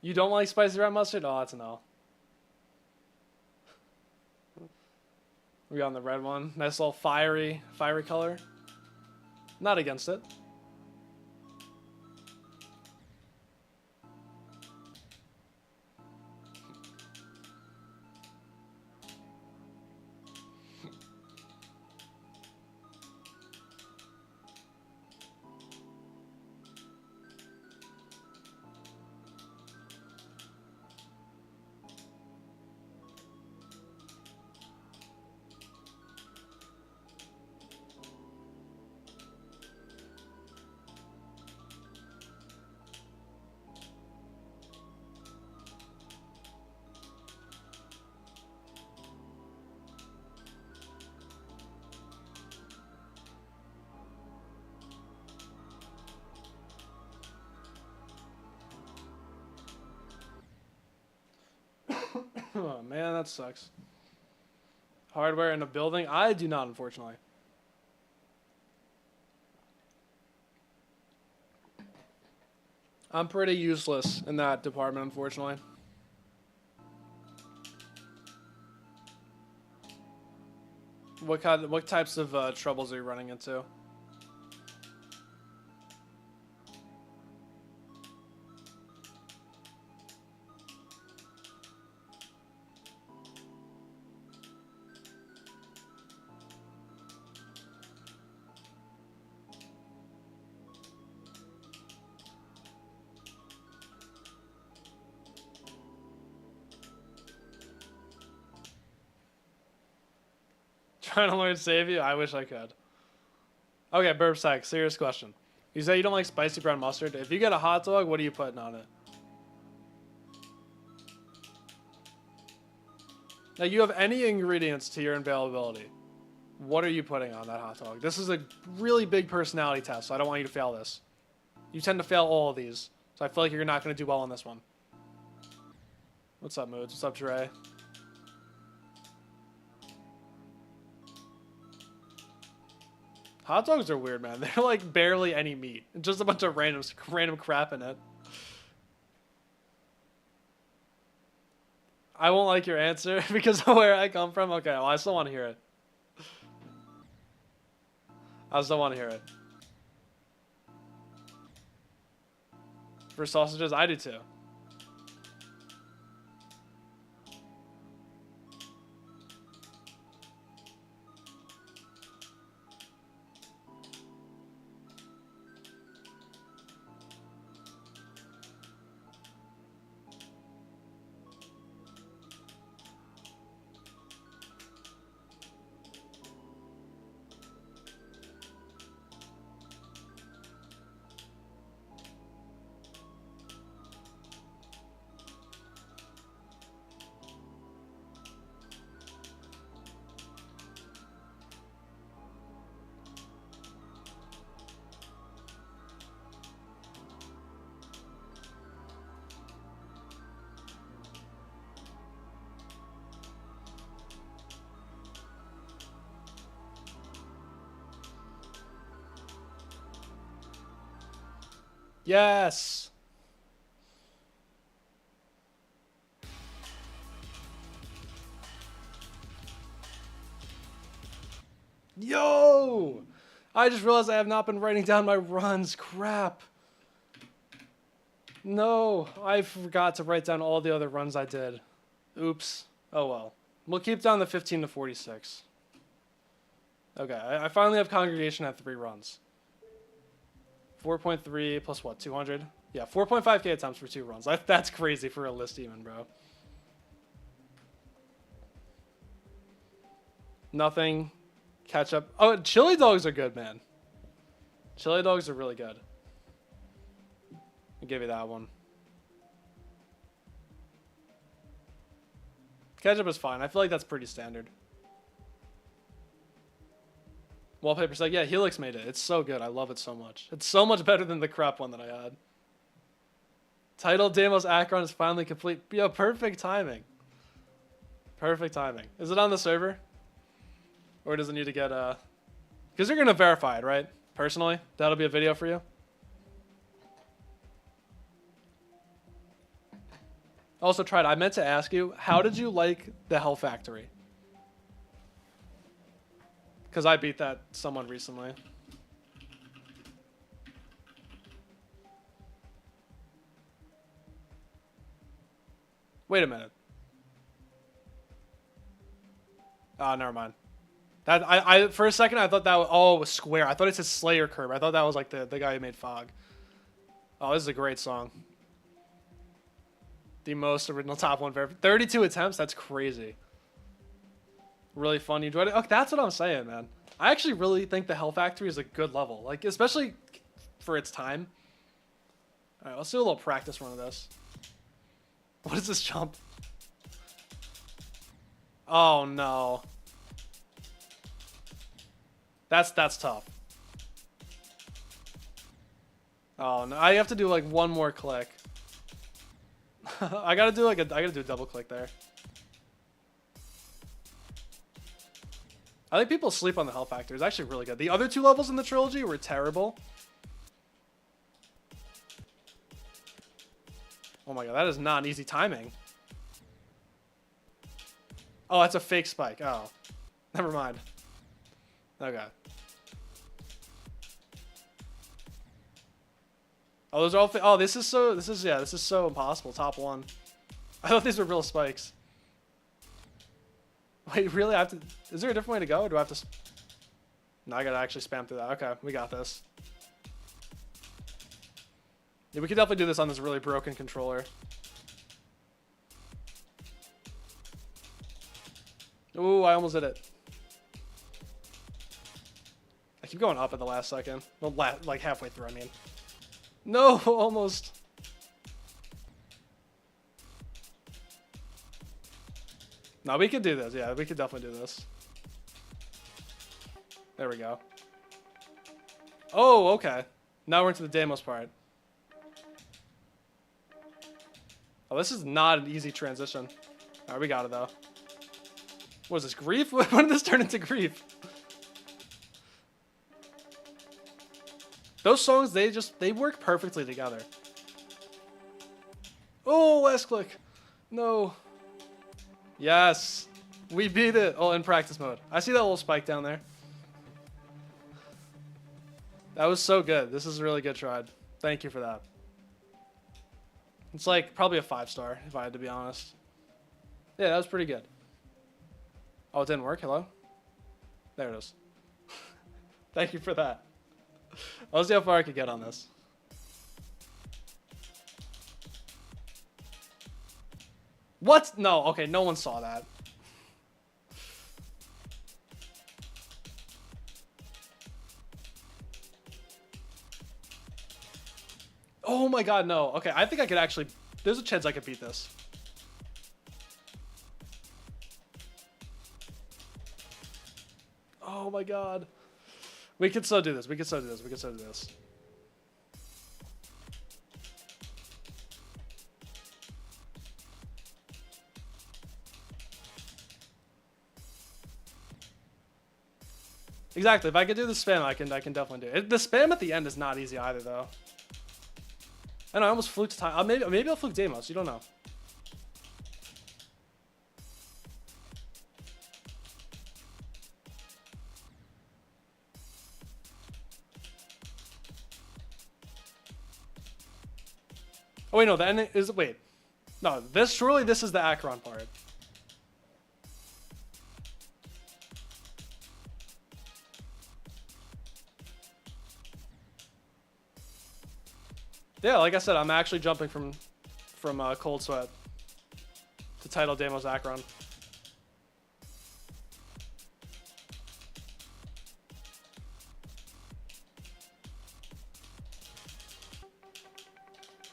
You don't like spicy red mustard? Oh, that's a no. We got on the red one. Nice little fiery color. Not against it. Oh man, that sucks. Hardware in a building? I do not, unfortunately. I'm pretty useless in that department, unfortunately. What types of troubles are you running into? Trying to learn save you? I wish I could. Okay, burp sack. Serious question. You say you don't like spicy brown mustard. If you get a hot dog, what are you putting on it? Now, you have any ingredients to your availability. What are you putting on that hot dog? This is a really big personality test, so I don't want you to fail this. You tend to fail all of these, so I feel like you're not going to do well on this one. What's up, Moods? What's up, Dre? Hot dogs are weird, man. They're like barely any meat. Just a bunch of random crap in it. I won't like your answer because of where I come from. Okay, well, I still want to hear it. I still want to hear it. For sausages, I do too. Yes. Yo! I just realized I have not been writing down my runs. Crap. No, I forgot to write down all the other runs I did. Oops. Oh well. We'll keep down the 15 to 46. Okay, I finally have congregation at 3 runs. 4.3 plus what, 200? Yeah, 4.5k attempts for 2 runs. That's crazy for a list demon, bro. Nothing. Ketchup. Oh, chili dogs are good, man. Chili dogs are really good. I'll give you that one. Ketchup is fine. I feel like that's pretty standard. Wallpaper's like, yeah, Helix made it. It's so good. I love it so much. It's so much better than the crap one that I had. Title Demos Akron is finally complete. Yo, perfect timing. Perfect timing. Is it on the server? Or does it need to get, because you're going to verify it, right? Personally? That'll be a video for you? Also, I meant to ask you, how did you like the Hell Factory? Because I beat that someone recently. Wait a minute. Oh, never mind. That I for a second I thought that was, it was Square. I thought it said Slayer Curb. I thought that was like the guy who made Fog. Oh, this is a great song. The most original top 1 verified. 32 attempts. That's crazy. Really fun. You enjoyed it? Okay, that's what I'm saying, man. I actually really think the Hell Factory is a good level. Like, especially for its time. Alright, let's do a little practice run of this. What is this jump? Oh, no. That's tough. Oh, no. I have to do, like, one more click. I gotta do, like, I gotta do a double click there. I think people sleep on the Hell Factor. It's actually really good. The other 2 levels in the trilogy were terrible. Oh my god, that is not easy timing. Oh, that's a fake spike. Oh. Never mind. Okay. Oh, those are all oh, this is so impossible. Top 1. I thought these were real spikes. Wait, really? I have to... Is there a different way to go? Or do I have to... No, I gotta actually spam through that. Okay, we got this. Yeah, we could definitely do this on this really broken controller. Ooh, I almost did it. I keep going up at the last second. Well, like halfway through, I mean. No, almost. No, we could do this. Yeah, we could definitely do this. There we go. Oh, okay. Now we're into the demos part. Oh, this is not an easy transition. All right, we got it, though. What is this, grief? When did this turn into grief? Those songs, they work perfectly together. Oh, last click. No. Yes. We beat it. Oh, in practice mode. I see that little spike down there. That was so good. This is really good tried. Thank you for that. It's like probably a 5-star, if I had to be honest. Yeah, that was pretty good. Oh, it didn't work. Hello? There it is. Thank you for that. I'll see how far I could get on this. What? No, okay, no one saw that. Oh my god, no. Okay, I think I could actually... There's a chance I could beat this. Oh my god. We could still do this. We could still do this. We could still do this. Exactly. If I could do the spam, I can definitely do it. The spam at the end is not easy either, though. I know, I almost fluked time. Maybe I'll fluke demos. You don't know. Oh wait, no. The ending is wait. No, surely this is the Akron part. Yeah, like I said, I'm actually jumping from Cold Sweat to title Demos Akron.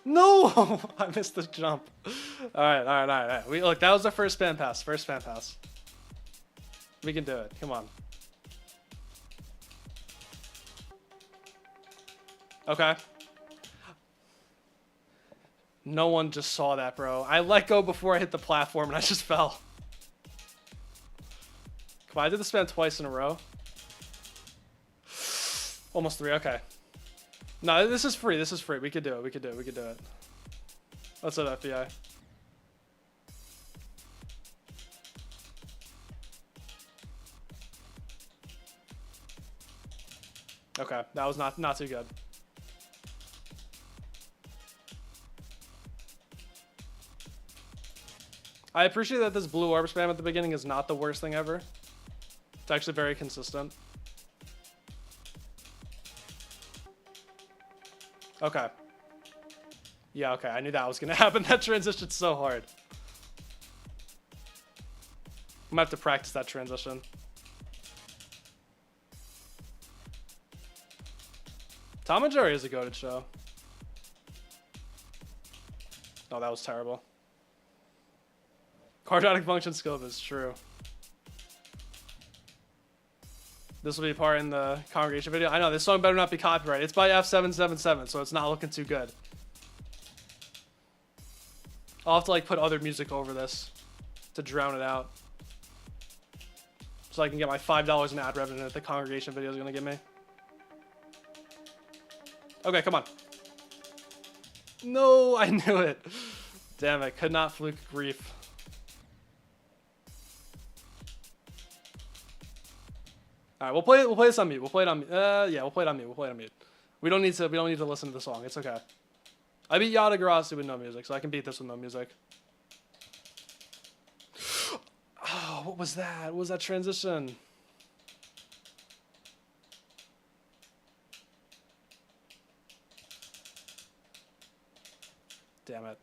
No, I missed the jump. All right. Look, that was the first spam pass. First spam pass. We can do it. Come on. Okay. No one just saw that, bro. I let go before I hit the platform and I just fell. Come on, I did the spam twice in a row. Almost 3, okay. No, this is free. This is free. We could do it. We could do it. We could do it. Let's hit FBI. Okay, that was not too good. I appreciate that this blue orb spam at the beginning is not the worst thing ever. It's actually very consistent. Okay. Yeah, okay. I knew that was going to happen. That transitioned so hard. I'm going to have to practice that transition. Tom and Jerry is a goated show. Oh, that was terrible. Quadratic function scope is true. This will be part in the congregation video. I know, this song better not be copyrighted. It's by F777, so it's not looking too good. I'll have to like put other music over this to drown it out. So I can get my $5 in ad revenue that the congregation video is going to give me. Okay, come on. No, I knew it. Damn it, could not fluke grief. All right, we'll play this on mute. We'll play it on mute. Yeah, we'll play it on mute. We'll play it on mute. We don't need to listen to the song. It's okay. I beat Yada Garasi with no music, so I can beat this with no music. Oh, what was that? What was that transition? Damn it.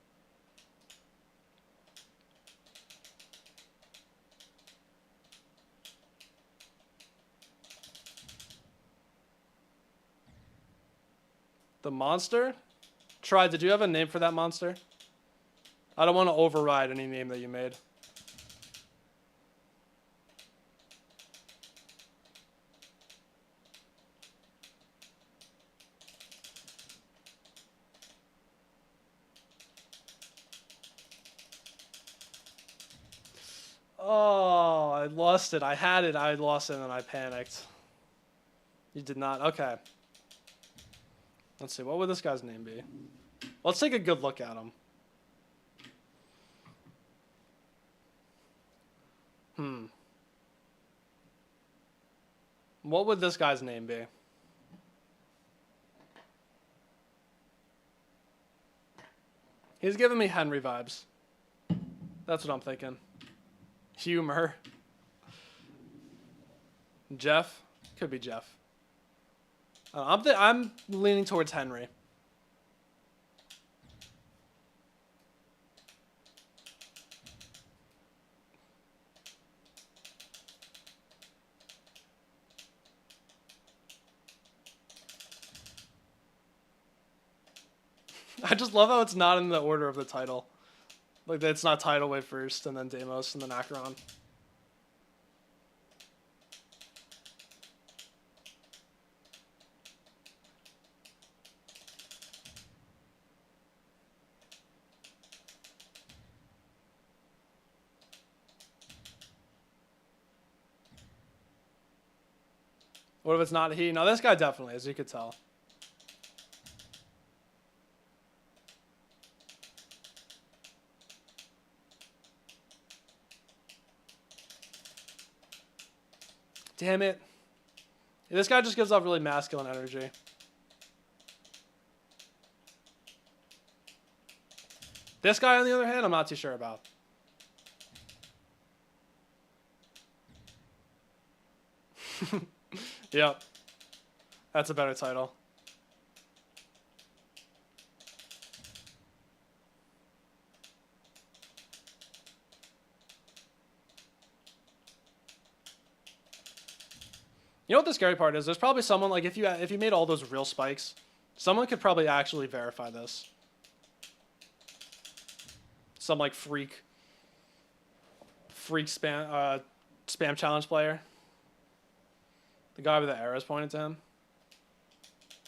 The monster? Try, did you have a name for that monster? I don't want to override any name that you made. Oh, I lost it. I had it. I lost it, and then I panicked. You did not. Okay. Let's see. What would this guy's name be? Let's take a good look at him. What would this guy's name be? He's giving me Henry vibes. That's what I'm thinking. Humor. Jeff? Could be Jeff. I'm leaning towards Henry. I just love how it's not in the order of the title. Like, it's not title way first, and then Deimos, and then Acheron. What if it's not he? No, this guy definitely is, you could tell. Damn it. This guy just gives off really masculine energy. This guy, on the other hand, I'm not too sure about. Yep. That's a better title. You know what the scary part is? There's probably someone, like, if you made all those real spikes, someone could probably actually verify this. Some, like, freak spam challenge player. The guy with the arrows pointed to him.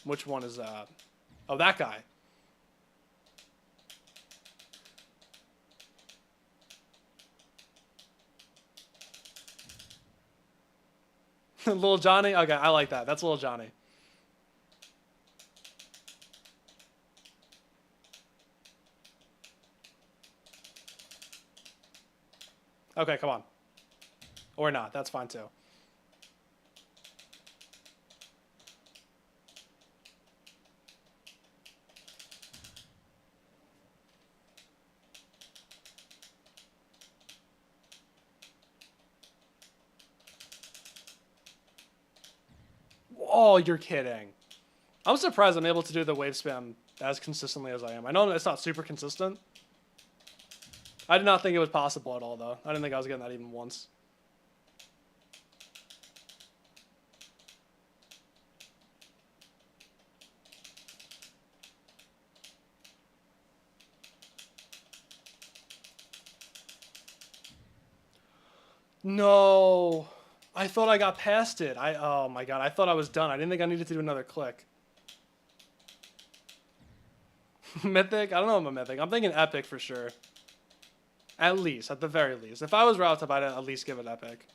Which one is that? Oh, that guy. Little Johnny? Okay, I like that. That's Little Johnny. Okay, come on. Or not. That's fine too. Oh, you're kidding. I'm surprised I'm able to do the wave spam as consistently as I am. I know it's not super consistent. I did not think it was possible at all, though. I didn't think I was getting that even once. No. I thought I got past it. Oh my god, I thought I was done. I didn't think I needed to do another click. Mythic? I don't know if I'm a Mythic. I'm thinking Epic for sure. At least, at the very least. If I was Route Up, I'd at least give it Epic.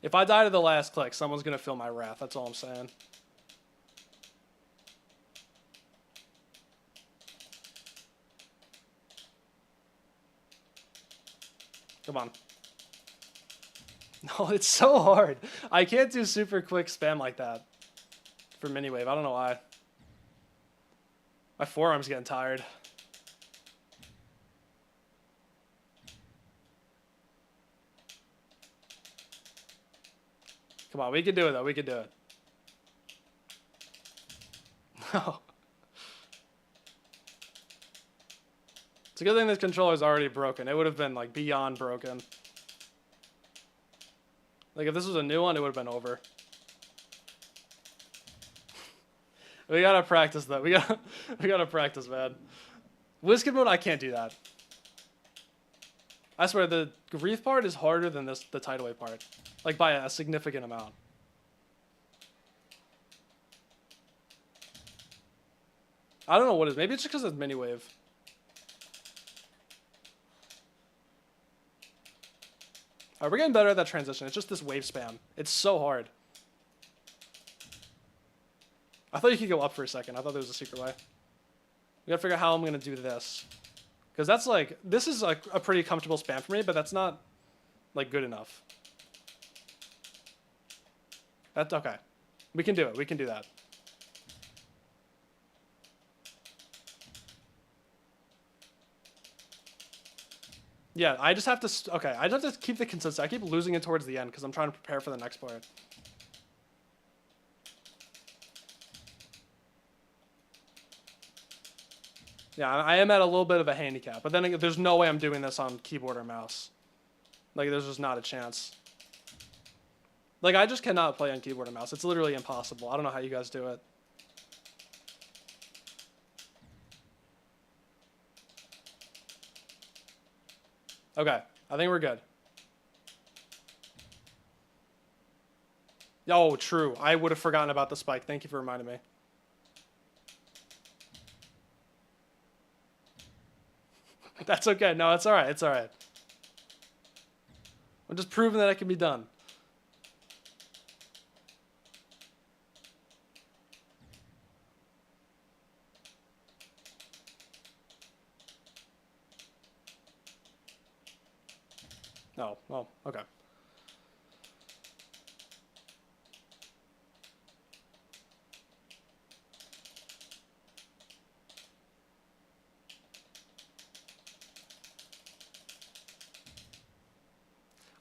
If I die to the last click, someone's going to feel my wrath. That's all I'm saying. Come on. No, it's so hard. I can't do super quick spam like that for mini wave. I don't know why. My forearm's getting tired. Come on, we can do it, though. We can do it. No. It's a good thing this controller is already broken. It would have been like beyond broken. Like if this was a new one, it would have been over. We gotta practice that. We gotta practice, man. WizKid mode, I can't do that. I swear the Reef part is harder than the tidal wave part, like by a significant amount. I don't know what it is. Maybe it's just because it's mini wave. Alright, we're getting better at that transition. It's just this wave spam. It's so hard. I thought you could go up for a second. I thought there was a secret way. We gotta figure out how I'm gonna do this. Because that's like, this is like a pretty comfortable spam for me, but that's not like good enough. That's okay. We can do it. We can do that. Yeah, I just have to, okay, I just have to keep the consistency. I keep losing it towards the end because I'm trying to prepare for the next part. Yeah, I am at a little bit of a handicap, but then there's no way I'm doing this on keyboard or mouse. Like, there's just not a chance. Like, I just cannot play on keyboard or mouse. It's literally impossible. I don't know how you guys do it. Okay, I think we're good. Oh, true. I would have forgotten about the spike. Thank you for reminding me. That's okay. No, it's all right. It's all right. I'm just proving that it can be done. No. Oh, okay.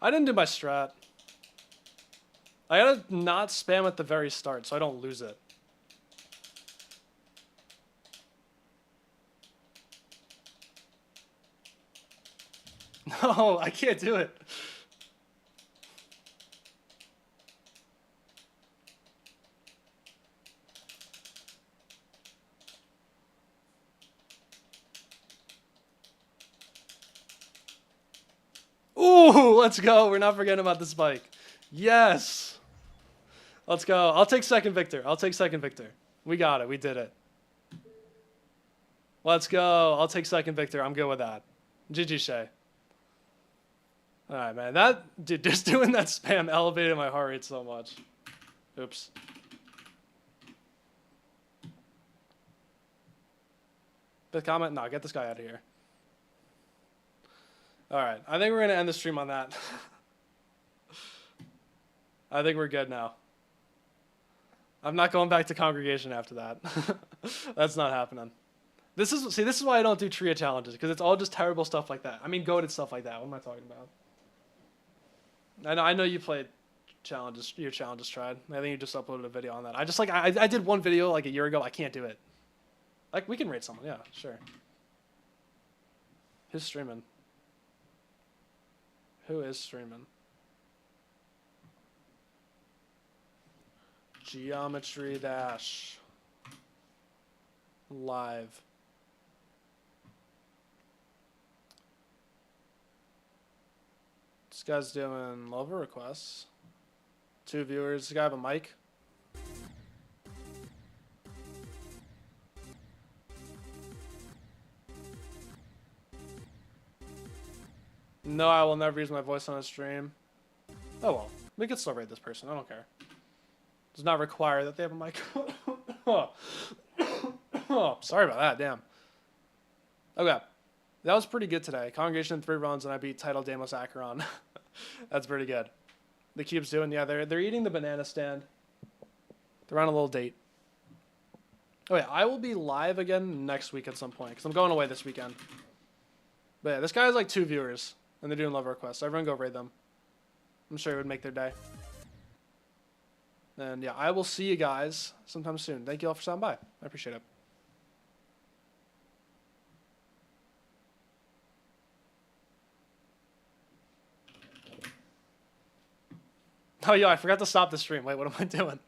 I didn't do my strat. I gotta not spam at the very start so I don't lose it. No, I can't do it. Ooh, let's go. We're not forgetting about the spike. Yes. Let's go. I'll take second, Victor. I'll take second, Victor. We got it. We did it. Let's go. I'll take second, Victor. I'm good with that. GG, Shay. All right, man. That, dude, just doing that spam elevated my heart rate so much. Oops. Fifth comment? No, get this guy out of here. All right. I think we're going to end the stream on that. I think we're good now. I'm not going back to congregation after that. That's not happening. This is why I don't do tria challenges, because it's all just terrible stuff like that. I mean, goated stuff like that. What am I talking about? I know you played challenges. Your challenges tried. I think you just uploaded a video on that. I did one video like a year ago. I can't do it. Like, we can rate someone. Yeah, sure. Who's streaming? Who is streaming? Geometry Dash. Live. This guy's doing lover requests. 2 viewers. Does the guy have a mic? No, I will never use my voice on a stream. Oh well. We could still rate this person. I don't care. Does not require that they have a mic. Oh. Oh, sorry about that. Damn. Okay. That was pretty good today. Congregation in 3 runs, and I beat Title Damos Acheron. That's pretty good. The cube's doing, yeah, they're eating the banana stand. They're on a little date. Oh yeah, I will be live again next week at some point, because I'm going away this weekend. But yeah, this guy has like 2 viewers, and they're doing love requests. So everyone go raid them. I'm sure it would make their day. And yeah, I will see you guys sometime soon. Thank you all for stopping by. I appreciate it. Oh, yo, I forgot to stop the stream. Wait, what am I doing?